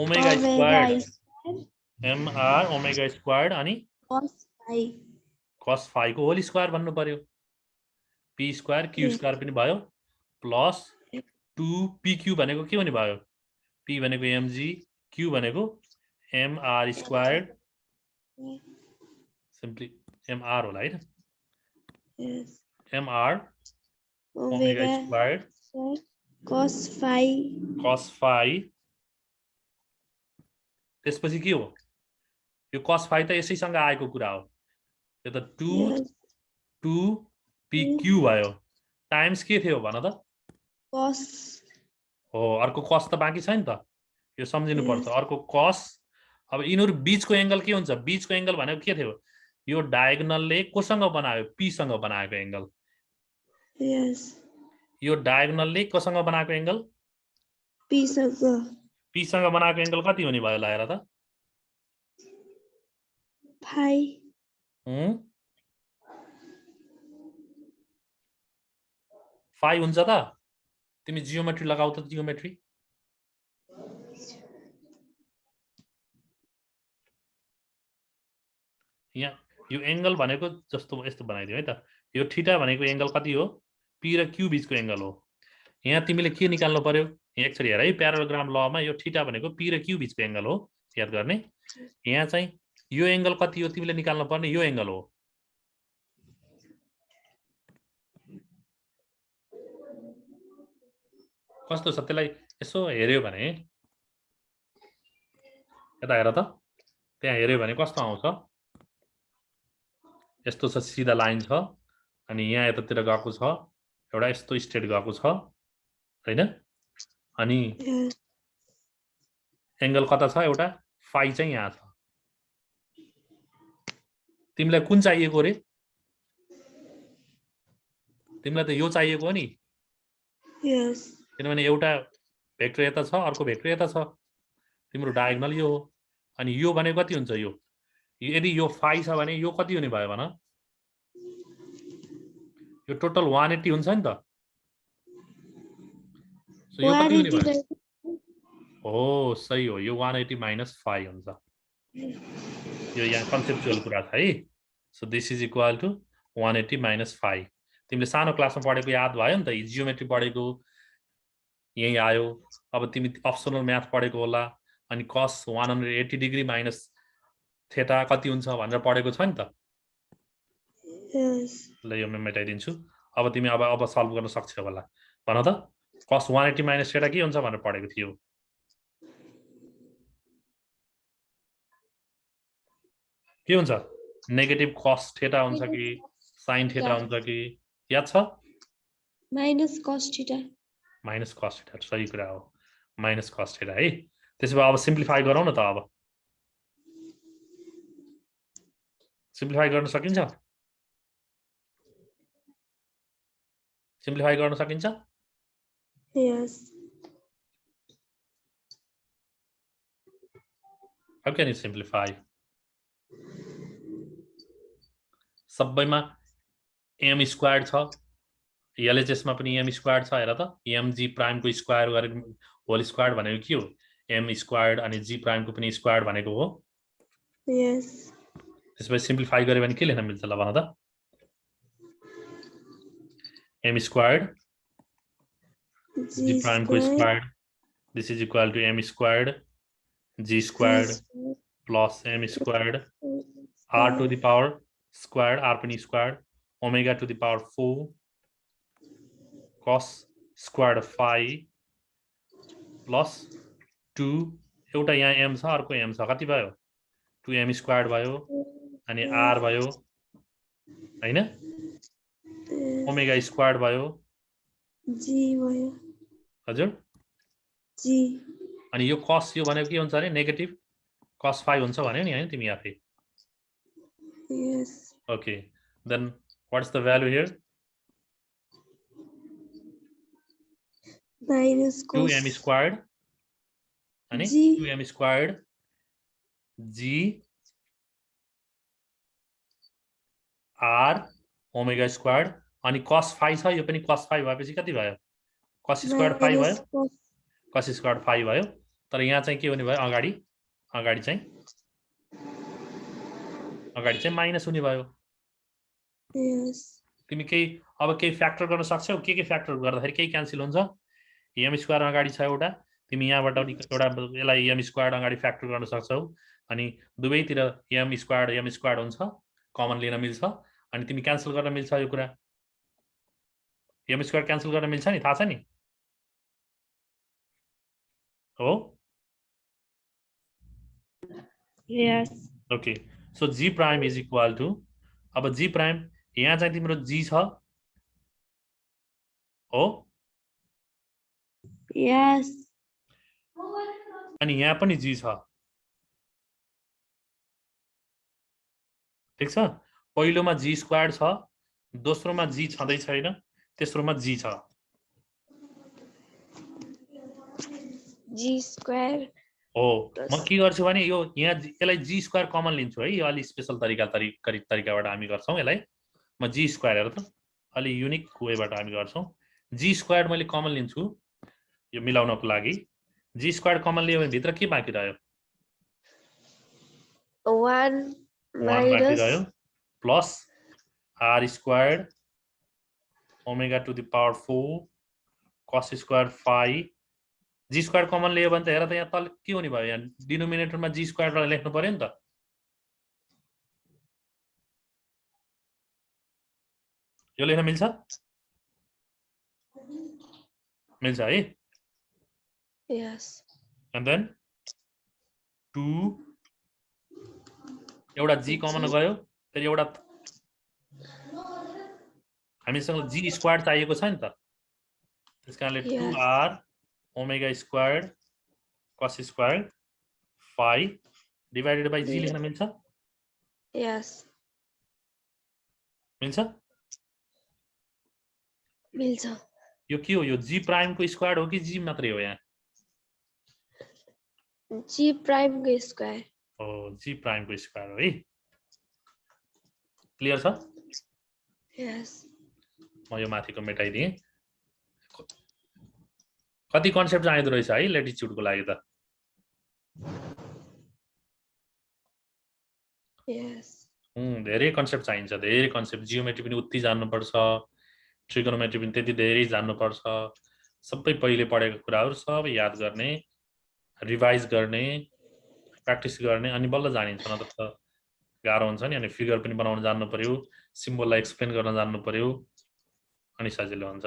omega squared mr omega squared अनि cos phi को होल स्क्वायर भन्नु पर्यो p स्क्वायर q स्क्वायर पनि भयो प्लस 2pq भनेको के भने भयो p भनेको mg q भनेको mr स्क्वायर्ड सिम्पली mr होला हैन yes mr omega squared cos phi त्यसपछि के हो यो cos phi त यसैसँग आएको कुरा हो यो त 2pq भयो टाइम्स के थियो भन त cos हो अर्को cos त बाँकी छ नि त यो सम्झिनु पर्छ अर्को cos अब यिनीहरु बीचको एंगल के हुन्छ बीचको एंगल भनेको के थियो यो डायगोनलले कोसँग बनायो p सँग बनाएको एंगल yes यो डायगोनलले कोसँग बनाएको एंगल p सँग बनाएको एंगल कति हुने भयो ल हेर त phi phi हुन्छ त तिमी जियोमेट्री लगाउ त जियोमेट्री यहाँ यो एंगल भनेको जस्तो यस्तो बनाइदियो है त यो थीटा भनेको एंगल कति हो p र q बीचको एंगल हो यहाँ तिमीले के निकाल्नु पर्यो एकचोटी हेर है प्यारालोग्राम लमा यो थीटा भनेको p र q बीचको एंगल हो याद गर्ने यहाँ चाहिँ यो एंगल कति हो तिमीले निकाल्नु पर्ने यो एंगल हो कस्तो छ त्यसलाई यसो हेर्यो भने यता हेर त त्यहाँ हेर्यो भने कस्तो आउँछ यस्तो छ सिधा लाइन छ अनि यहाँ यतातिर गएको छ एउटा यस्तो स्ट्रेट गएको छ हैन अनि एंगल कता छ एउटा फाइ चाहिँ यहाँ छ तिमीलाई कुन चाहिएको रे तिमीलाई त यो चाहिएको हो नि yes किनभने एउटा भेक्टर यता छ अर्को भेक्टर यता छ तिम्रो डायगोनल यो हो अनि यो भने कति हुन्छ यो यदि यो फाइ छ भने यो कति हुने भयो भन यो टोटल 180 हुन्छ नि त सो यो कति हुने भयो हो सही हो यो 180 माइनस 5 हुन्छ यो यहाँ कन्सेप्चुअल कुरा छ है so this is equal to 180 minus 5 तिमीले सानो क्लासमा पढेको याद भयो नि त जियोमेट्री पढेको यही आयो अब तिमी अप्सनल म्याथ पढेको होला अनि cos 180 डिग्री माइनस थीटा कति हुन्छ भनेर पढेको छ नि त Yes. ल यो म मेटाइदिन्छु अब तिमी अब सल्भ गर्न सक्छौ होला भन त cos 180 माइनस थीटा के हुन्छ भनेर पढेको थियो के हुन्छ नेगेटिभ cos थीटा हुन्छ कि sin थीटा हुन्छ कि याद छ Minus cos theta. Minus cos theta सही कुरा हो माइनस cos थीटा है त्यसो भए अब सिम्प्लिफाई गरौँ न त अब सिम्प्लिफाई गर्न सकिन्छ सिम्प्लिफाई गर्न सकिन्छ Yes. How can you simplify? सबैमा m स्क्वायर छ एलएचएसमा पनि m स्क्वायर छ हेर त mg प्राइमको स्क्वायर गरेको होल स्क्वायर भनेको के हो m स्क्वायर्ड अनि g प्राइमको पनि स्क्वायर भनेको हो Yes. त्यसपछि सिम्प्लिफाई गरे भने के लेख्न मिल्छ ल भन त m स्क्वायर्ड g प्राइमको square this is equal to m squared g squared plus m squared r to the power squared r पनि squared omega to the power 4 cos squared phi plus 2 एउटा यहाँ m छ अर्को m छ कति भयो 2m squared भयो अनि r भयो हैन omega squared भयो G भयो हजुर G अनि यो cos यो भनेको के हुन्छ भने नेगेटिभ cos phi हुन्छ भन्यो नि हैन तिमी आफै Yes. Okay, then what's the value here? Minus cos 2m squared. And G 2m squared g r omega squared अनि cos phi छ यो पनि cos phi भएपछि कति भयो cos squared phi भयो cos squared phi भयो तर यहाँ चाहिँ के हुने भयो अगाडि चाहिँ माइनस हुने भयो Yes. तिमी अब केही फ्याक्टर गर्न सक्छौ के फ्याक्टर गर्दाखेरि केही क्यान्सल हुन्छ m स्क्वायर अगाडि छ एउटा तिमी यहाँबाट एउटा यसलाई m स्क्वायर अगाडि फ्याक्टर गर्न सक्छौ अनि दुवैतिर m स्क्वायर हुन्छ कमन लिन मिल्छ अनि तिमी क्यान्सल गर्न मिल्छ यो कुरा m स्क्वायर क्यान्सल गर्न मिल्छ नि थाहा छ नि हो Yes. Okay so g prime is equal to अब g प्राइम यहाँ चाहिँ तिम्रो g छ हो Yes. अनि यहाँ पनि g छ ठीक छ पहिलोमा g स्क्वायर छ दोस्रोमा g छँदै छैन तेस्रोमा g छ G square हो म के गर्छु भने यो यहाँ यसलाई g स्क्वायर कमन लिन्छु है यो अलि स्पेशल तरिकाबाट हामी गर्छौं यसलाई म g स्क्वायर हेर त अलि युनिक वेबाट हामी गर्छौं g स्क्वायर मैले कमन लिन्छु यो मिलाउनको लागि g स्क्वायर कमन लियो भने भित्र के बाँकी रह्यो 1 बाँकी minus रह्यो plus r squared omega to the power 4 cos square phi g square common लियो भने त हेर त यहाँ तल के हुने भयो यहाँ डिनोमिनेटरमा g स्क्वायर लेख्नु पर्यो नि त यो लेख्न मिल्छ है yes and then 2 एउटा g कमन गयो फेरि एउटा हामीसँग g स्क्वायर चाहिएको छ नि त त्यसकारणले 2r omega squared cos square phi divided by g लेख्न मिल्छ yes मिल्छ यो के हो यो g प्राइम को स्क्वायर हो कि g मात्रै हो यहाँ G prime को स्क्वायर हो g प्राइम को स्क्वायर हो है क्लियर छ yes म यो माथिको मेटाइदिए कति कन्सेप्ट चाहिँदो रहेछ है ल्याटिट्युडको लागि त yes धेरै कन्सेप्ट चाहिन्छ धेरै कन्सेप्ट जियोमेट्री पनि उति जान्नुपर्छ ट्रिगोनोमेट्री पनि त्यति धेरै जान्नुपर्छ सबै पहिले पढेको कुराहरु सब याद गर्ने रिभाइज गर्ने प्र्याक्टिस गर्ने अनि बल्ल जानिन्छ न त गाह्रो हुन्छ नि अनि फिगर पनि बनाउन जान्नु पर्यो सिम्बललाई एक्सप्लेन गर्न जान्नु पर्यो अनि सजिलो हुन्छ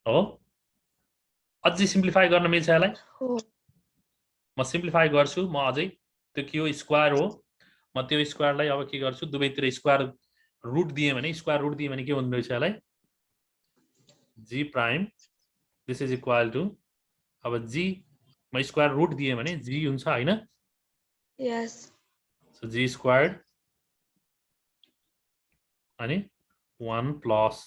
हो अझै सिम्प्लिफाई गर्न मिल्छ यसलाई हो म सिम्प्लिफाई गर्छु म अझै त्यो के हो स्क्वायर हो म त्यो स्क्वायरलाई अब के गर्छु दुवैतिर स्क्वायर रुट दिए भने के हुँदो रहेछ यसलाई g prime this is equal to अब g म स्क्वायर रुट दिए भने g हुन्छ हैन यस सो g स्क्वायर्ड अनि 1 plus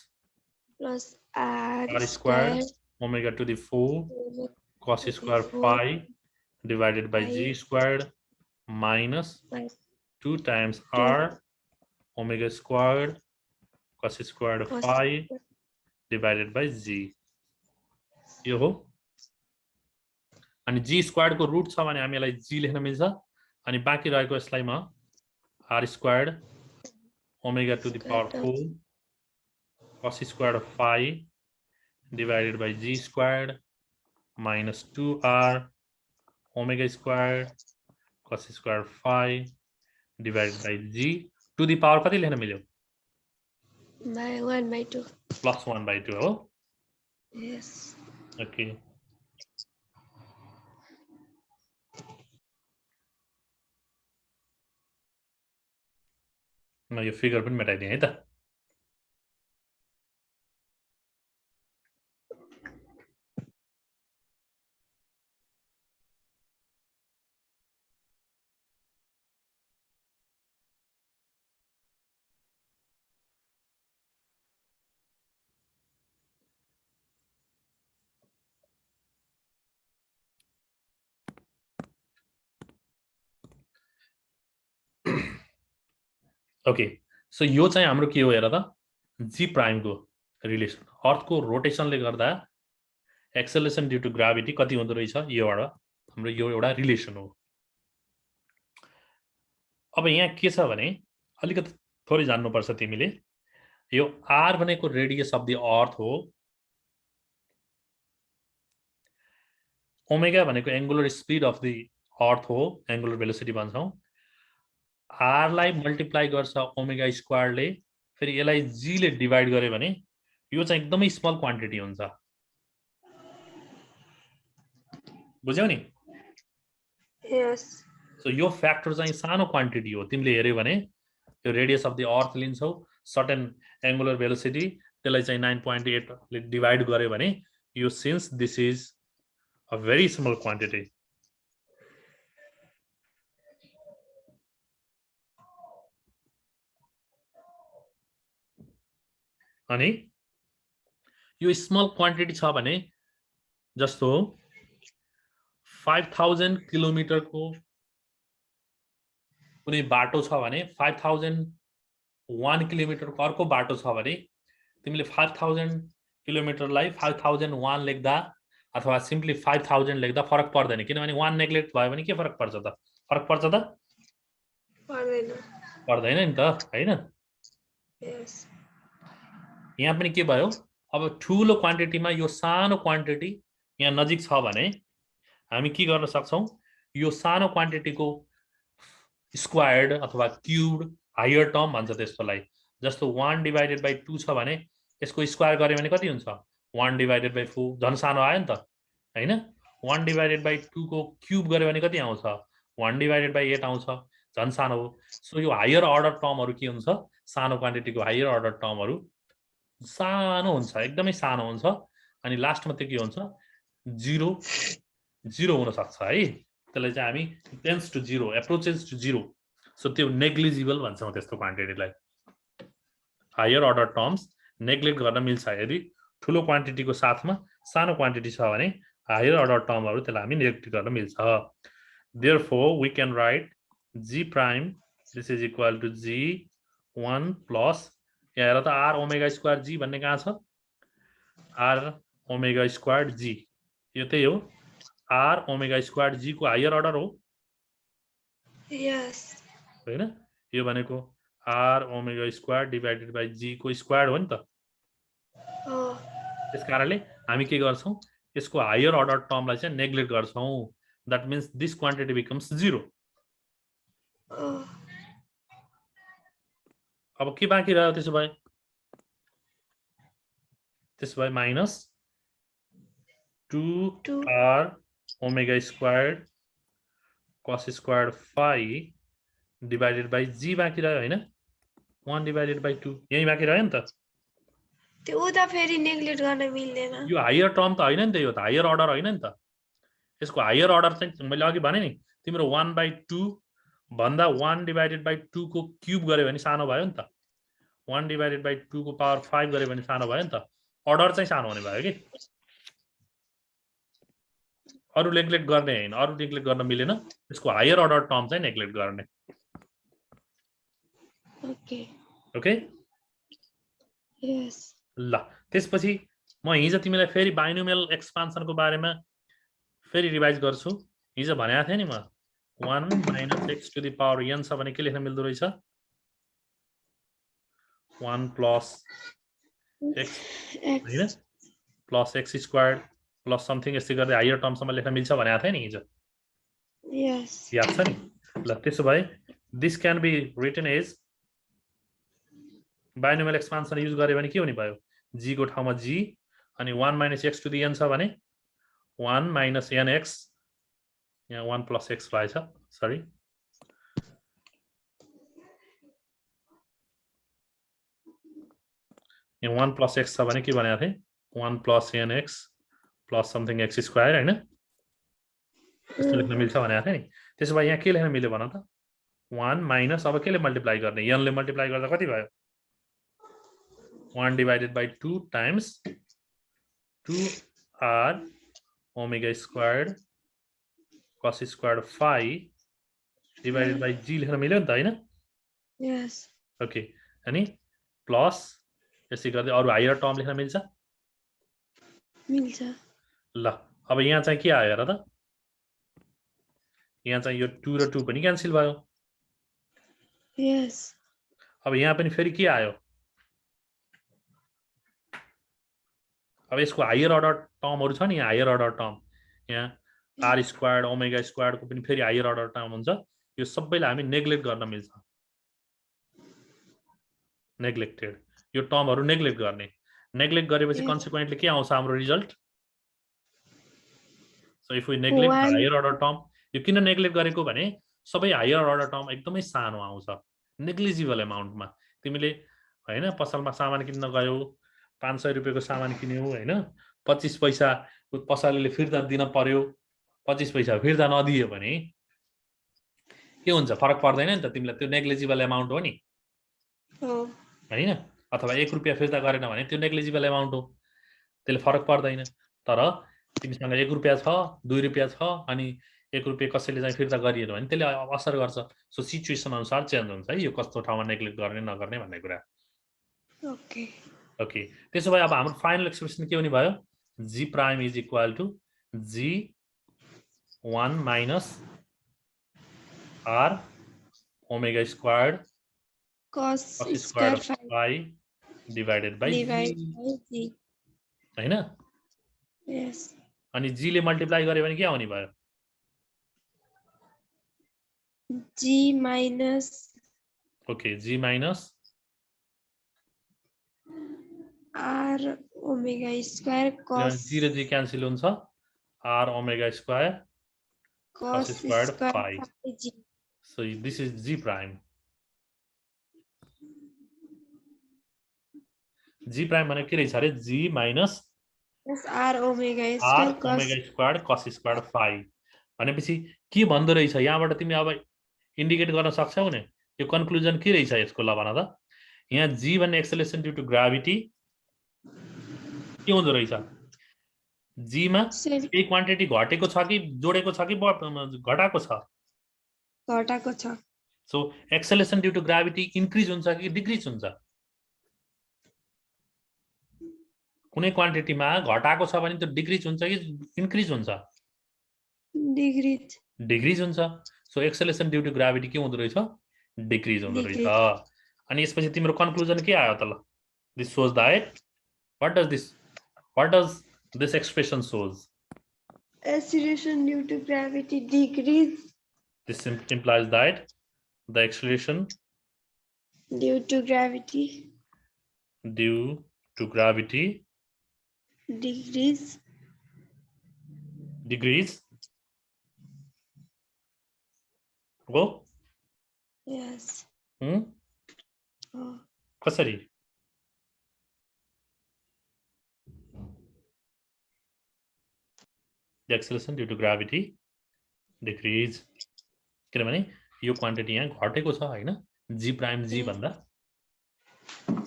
plus r r square squared omega to the 4 cos square 4 phi divided by g squared minus 2 times 2 r omega squared cos squared cos phi divided by g यो हो अनि g squared को root छ भने हामीलाई g लेख्न मिल्छ अनि बाँकी रहेको यसलाई म r squared omega to the power 4 cos squared phi divided by g squared minus 2r omega squared cos squared phi divided by g to the power कति लेख्न मिल्यो by 1/2 plus 1/2 हो yes ओके म यो फिगर पनि मेटाइदिएँ है त okay so यो चाहिँ हाम्रो के हो हेर त जी प्राइम को रिलेसन अर्थ को रोटेशनले गर्दा एक्सेलरेसन ड्यू टु ग्राभिटी कति हुँदो रहेछ योबाट हाम्रो यो एउटा रिलेसन हो अब यहाँ के छ भने अलिकति थोरै जान्नुपर्छ तिमीले यो आर भनेको रेडियस अफ द अर्थ हो ओमेगा भनेको एंगुलर स्पीड अफ द अर्थ हो एंगुलर भेलोसिटी भन्छौं आर लाई मल्टिप्लाई गर्छ ओमेगा स्क्वायरले फेरि यसलाई जी ले डिवाइड गरे भने यो चाहिँ एकदमै स्मल क्वान्टिटी हुन्छ बुझ्यौ नि यस सो यो फ्याक्टर चाहिँ सानो क्वान्टिटी हो तिमीले हेर्यौ भने यो रेडियस अफ द अर्थ लिन्छौ सर्टेन एंगुलर भेलोसिटी त्यसलाई चाहिँ 9.8 ले डिवाइड गर्यो भने यो since this is a very small quantity अनि यो स्मल क्वान्टिटी छ भने जस्तो 5000 किलोमिटर को कुनै बाटो छ भने 5001 किलोमिटर को अर्को बाटो छ भने तिमीले 5000 किलोमिटरलाई 5001 लेख्दा अथवा सिम्पली 5000 लेख्दा फरक पर्दैन किनभने 1 नेग्लेक्ट भयो भने के फरक पर्छ त फरक पर्छ त पर्दैन नि त हैन यस यहाँ पनि के भयो अब ठूलो क्वान्टिटीमा यो सानो क्वान्टिटी यहाँ नजिक छ भने हामी के गर्न सक्छौं यो सानो क्वान्टिटीको स्क्वायर्ड अथवा क्यूब्ड हायर टर्म भन्छ त्यसकोलाई जस्तो 1 डिवाइडेड बाइ 2 छ भने यसको स्क्वायर गर्यो भने कति हुन्छ 1 डिवाइडेड बाइ 4 झन् सानो आयो नि त हैन 1 डिवाइडेड बाइ 2 को क्यूब गर्यो भने कति आउँछ 1 डिवाइडेड बाइ 8 आउँछ झन् सानो हो सो यो हायर अर्डर टर्महरु के हुन्छ सानो क्वान्टिटीको हायर अर्डर टर्महरु सानो हुन्छ एकदमै सानो हुन्छ अनि लास्टमा त्यो के हुन्छ 0 हुन सक्छ है त्यसलाई चाहिँ हामी tends to 0 approaches to 0 so त्यो नेग्लिजिबल भन्छौं त्यस्तो क्वान्टिटीलाई हायर अर्डर टर्म्स नेग्लेक्ट गर्न मिल्छ यदि ठूलो क्वान्टिटीको साथमा सानो क्वान्टिटी छ भने हायर अर्डर टर्महरु त्यसलाई हामी नेग्लेक्ट गर्न मिल्छ therefore we can write g prime this is equal to g1 plus यहाँ हेर त r ओमेगा स्क्वायर g भन्ने कहाँ छ r ओमेगा स्क्वायर g यो त्यही हो r ओमेगा स्क्वायर g को हायर अर्डर हो यस हैन यो भनेको r omega square divided by g को स्क्वायर हो नि त त्यसकारणले हामी के गर्छौं यसको हायर अर्डर टर्मलाई चाहिँ नेग्लेक्ट गर्छौं that means this quantity becomes 0 अब के बाँकी रह्यो त्यसो भए minus 2r omega squared cos squared phi divided by g बाँकी रह्यो हैन 1 डिवाइडेड बाइ 2 यही बाँकी रह्यो नि त त्यो उता फेरि नेग्लेक्ट गर्न मिल्दैन यो हायर टर्म त हैन नि त यो त हायर अर्डर हैन नि त यसको हायर अर्डर चाहिँ मैले अघि भने नि तिम्रो 1/2 भन्दा 1 डिवाइडेड बाइ 2 को क्यूब गर्यो भने सानो भयो नि त 1 डिवाइडेड बाइ 2 को पावर 5 गर्यो भने सानो भयो नि त अर्डर चाहिँ सानो हुने भयो के अरु नेग्लेक्ट गर्ने हैन अरु नेग्लेक्ट गर्न मिलेन यसको हायर अर्डर टर्म चाहिँ नेग्लेक्ट गर्ने ओके ओके यस ल त्यसपछि म हिजो तिमीलाई फेरि बाइनोमियल एक्सपान्सनको बारेमा फेरि रिभाइज गर्छु हिजो भनेको थिएँ नि म 1 - x to the power n छ भने के लेख्न मिल्दो रहेछ 1 plus x हैन plus x squared plus something यस्तै गर्दै हायर टर्मसम्म लेख्न मिल्छ भनेको थिएँ नि हिजो यस याद छ नि ल त्यसो भए this can be written as binomial expansion use गर्यो भने के हुने भयो g को ठाउँमा g अनि 1 - x to the n छ भने 1 - nx यहाँ 1 plus x भएछ सरी यहाँ 1 plus x छ भने के भनेको थिएँ 1 plus nx plus something x square हैन यस्तो लेख्न मिल्छ भनेको थिएँ नि त्यसो भए यहाँ के लेख्न मिल्यो भन त 1 माइनस अब केले मल्टिप्लाई गर्ने n ले मल्टिप्लाई गर्दा कति भयो 1 divided by 2 times 2r omega squared cos squared phi divided by g लेख्न मिल्यो नि त हैन यस ओके अनि प्लस यसै गर्दै अरु हायर टर्म लेख्न मिल्छ मिल्छ ल अब यहाँ चाहिँ के आयो र त यहाँ चाहिँ यो 2 र 2 पनि क्यान्सल भयो यस अब यहाँ पनि फेरि के आयो अब यसको हायर अर्डर टर्महरु छ नि यहाँ हायर अर्डर टर्म यहाँ r स्क्वायर्ड ओमेगा स्क्वायर्ड को पनि फेरि हायर अर्डर टर्म हुन्छ यो सबैलाई हामी नेग्लेक्ट गर्न मिल्छ नेग्लेक्टेड यो टर्महरु नेग्लेक्ट गर्ने नेग्लेक्ट गरेपछि कन्सिक्वेन्टली के आउँछ हाम्रो result so if we neglect the higher order term यो किन नेग्लेक्ट गरेको भने सबै हायर अर्डर टर्म एकदमै सानो आउँछ नेग्लिजिबल अमाउन्टमा तिमीले हैन पसलमा सामान किन्न गयौ 500 रुपैयाँको सामान किन्यौ हैन 25 पैसा पसलले फिर्ता दिन पर्यो 25 पैसा फिर्ता नदियो भने के हुन्छ फरक पर्दैन नि त तिमीलाई त्यो नेग्लिजिबल अमाउन्ट हो नि हैन अथवा 1 रुपैयाँ फिर्ता गरेन भने त्यो नेग्लिजिबल अमाउन्ट हो त्यसले फरक पर्दैन तर तिमीसँग 1 रुपैयाँ छ 2 रुपैयाँ छ अनि 1 रुपैयाँ कसैले चाहिँ फिर्ता गरिएन भने त्यसले असर गर्छ सो सिचुएसन अनुसार चेन्ज हुन्छ है यो कस्तो ठाउँमा नेग्लेक्ट गर्ने नगर्ने भन्ने कुरा ओके ओके त्यसो भए अब हाम्रो फाइनल एक्सप्रेसन के हुने भयो g prime is equal to g 1 minus r omega squared cos squared square phi divided by g हैन यस अनि g ले मल्टिप्लाई गर्यो भने के आउने भयो g minus okay g minus r omega square cos g र g क्यान्सल हुन्छ r omega square cos squared square phi. g so this is g prime g prime भने के रहेछ रे g minus r omega r square cos omega square cos square phi भनेपछि के भन्दो रहेछ यहाँबाट तिमी अब इन्डिकेट गर्न सक्छौ नि यो कन्क्लुजन के रहेछ यसको ल भन त यहाँ g भन्ने एक्सेलरेसन ड्यू टु ग्राभिटी के हुँदो रहेछ g मा केही क्वान्टिटी घटेको छ कि जोडेको छ कि घटाको छ घटाको छ so acceleration due to gravity increase हुन्छ कि डिक्रिज हुन्छ कुनै क्वान्टिटीमा घटाको छ भने त्यो डिक्रिज हुन्छ कि इन्क्रिज हुन्छ डिक्रिज डिक्रिज हुन्छ so acceleration due to gravity के हुँदो रहेछ डिक्रिज हुँदो रहेछ अनि यसपछि तिम्रो कन्क्लुजन के आयो त ल this shows that what does This expression shows. Acceleration due to gravity decrease This implies that the acceleration due to gravity decrease. Degrees. Go. Yes. Oh. कसरी? The acceleration due to gravity decrease. किनभने यो quantity यहाँ घटेको छ हैन, g prime g भन्दा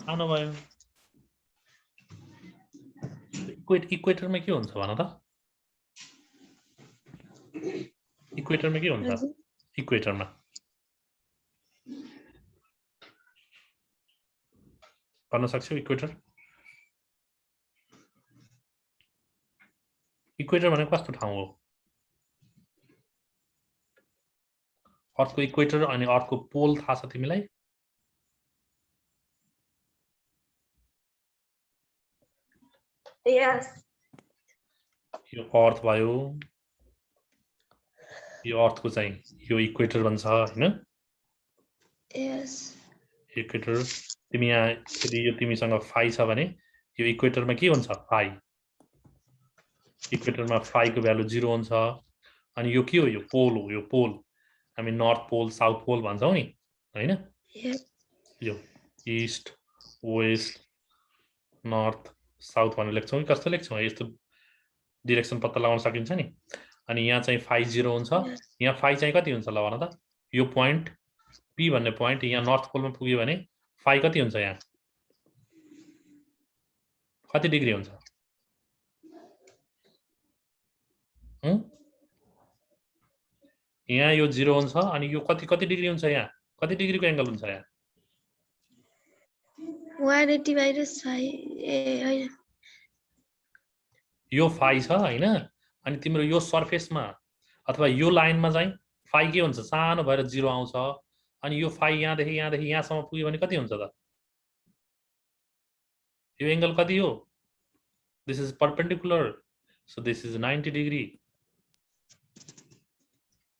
सानो भयो। इक्वेटरमा के हुन्छ भन त? इक्वेटरमा के हुन्छ? इक्वेटरमा भन्न सक्छौ इक्वेटर? इक्वेटर भनेको कस्तो ठाउँ हो? अर्थको इक्वेटर अनि अर्थको पोल थाहा छ तिमीलाई? Yes. यो अर्थ भयो, यो अर्थको चाहिँ यो इक्वेटर भन्छ हैन? Yes. इक्वेटर तिमी यहाँ यदि यो तिमीसँग फाइ छ भने यो इक्वेटरमा के हुन्छ? फाइ। इक्वेटरमा फाइ को भ्यालु 0 हुन्छ। अनि यो के हो? यो पोल हो। यो पोल हामी नर्थ पोल साउथ पोल भन्छौं नि हैन? यो ईस्ट वेस्ट नर्थ साउथ भनेर लेख्छौं कि कस्तो लेख्छौं? यस्तो डाइरेक्सन पत्ता लगाउन सकिन्छ नि। अनि यहाँ चाहिँ फाइ 0 हुन्छ। यहाँ फाइ चाहिँ कति हुन्छ ल भन त? यो प्वाइन्ट पी भन्ने प्वाइन्ट यहाँ नर्थ पोलमा पुग्यो भने फाइ कति हुन्छ? यहाँ कति डिग्री हुन्छ? यहाँ यो 0 हुन्छ अनि यो कति डिग्री हुन्छ? यहाँ कति डिग्रीको एंगल हुन्छ? यहाँ 180 minus 5 यो फाइ छ हैन? अनि तिम्रो यो सरफेसमा अथवा यो लाइनमा चाहिँ फाइ के हुन्छ? सानो भएर 0 आउँछ। अनि यो फाइ यहाँदेखि यहाँसम्म पुग्यो भने कति हुन्छ त? यो एंगल कति हो? This is perpendicular, so this is 90 degree.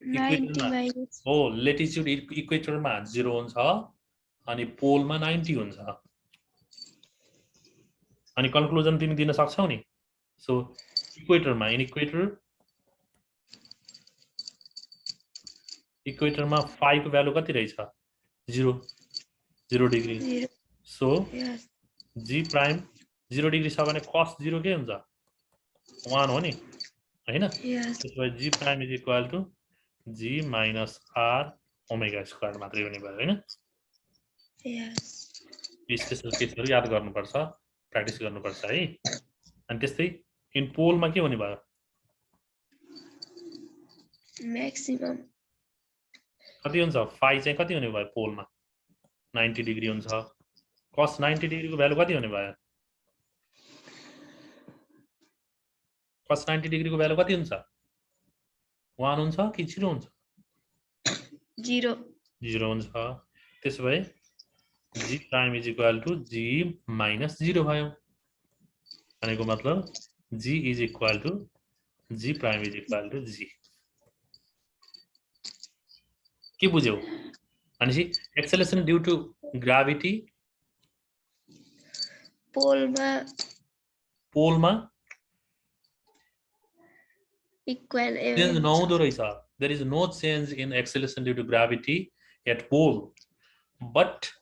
90 minus. Oh, latitude equator मा 0 हुन्छ अनि पोलमा 90 हुन्छ। अनि कन्क्लुजन तिमी दिन सक्छौ नि। सो इक्वेटरमा इक्वेटरमा फाइ को भ्यालु कति रहेछ? 0 degree. So g prime 0 degree छ भने cos 0 के हुन्छ? 1 हो नि हैन? त्यसपछि g prime is equal to g minus r omega square मात्रै हुने भयो हैन? स्पेशल केसहरु याद गर्नुपर्छ, प्र्याक्टिस गर्नुपर्छ है। अनि त्यस्तै इन पोलमा के हुने भयो? म्याक्सिमम कति हुन्छ? फाइ चाहिँ कति हुने भयो पोलमा? 90 डिग्री हुन्छ। cos 90 डिग्री को भ्यालु कति हुने भयो? cos 90 डिग्री को भ्यालु कति हुन्छ? 1 हुन्छ कि 0 हुन्छ? 0 हुन्छ। त्यसोभए g prime is equal to g minus 0 भयो। भनेको मतलब g is equal to g prime is equal to g। के बुझ्यौ? भनेपछि एक्सेलरेसन ड्यू टु ग्राभिटी पोलमा इक्वल चेन्ज नहुँदो रहेछ। There is no change in acceleration due to gravity at pole, but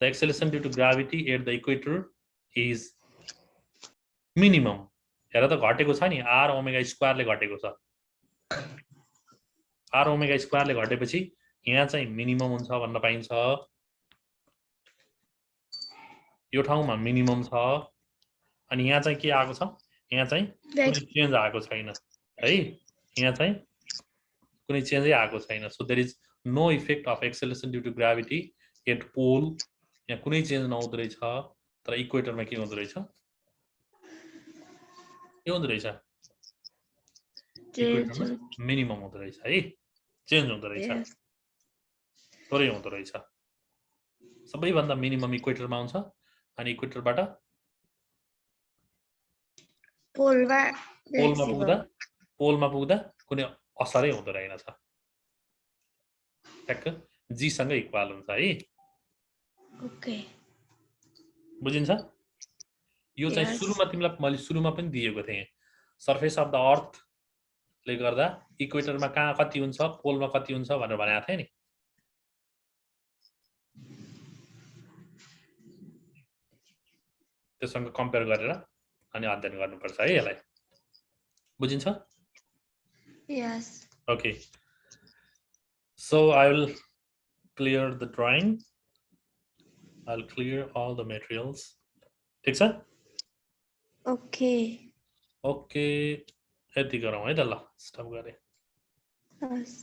the acceleration due to gravity at the equator is minimum. हेर त घटेको छ नि, r ओमेगा स्क्वायरले घटेको छ। r ओमेगा स्क्वायरले घटेपछि यहाँ चाहिँ मिनिमम हुन्छ भन्न पाइन्छ। यो ठाउँमा मिनिमम छ। अनि यहाँ चाहिँ के आएको छ? यहाँ चाहिँ कुनै चेन्ज आएको छैन है। यहाँ चाहिँ कुनै चेन्जै आएको छैन। So there is no effect of acceleration due to gravity at pole. यहाँ कुनै चेन्ज नहुँदो रहेछ। तर इक्वेटरमा के हुँदो रहेछ? के हुँदो रहेछ? इक्वेटरमा मिनिमम हुँदो रहेछ है। चेन्ज हुँदो रहेछ, थोरै हुँदो रहेछ। सबैभन्दा मिनिमम इक्वेटरमा आउँछ। अनि इक्वेटरबाट पोलमा पोलमा पुग्दा कुनै असरै हुँदो रहेनछ ठ्याक्क जी सँग इक्वल हुन्छ है ओके बुझिन्छ यो चाहिँ Yes. सुरुमा तिमीलाई मैले सुरुमा पनि दिएको थिएँ सर्फेस अफ द अर्थ ले गर्दा इक्वेटरमा कहाँ कति हुन्छ पोलमा कति हुन्छ भनेर भनेको थिएँ नि त्यससँग कम्पेयर गरेर अनि अध्ययन गर्नुपर्छ है यसलाई बुझिन्छ Yes. Okay, so I will clear the drawing. I'll clear all the materials. ठीक छ Okay. Okay, यति गरौँ है त ल स्टप गरे Yes.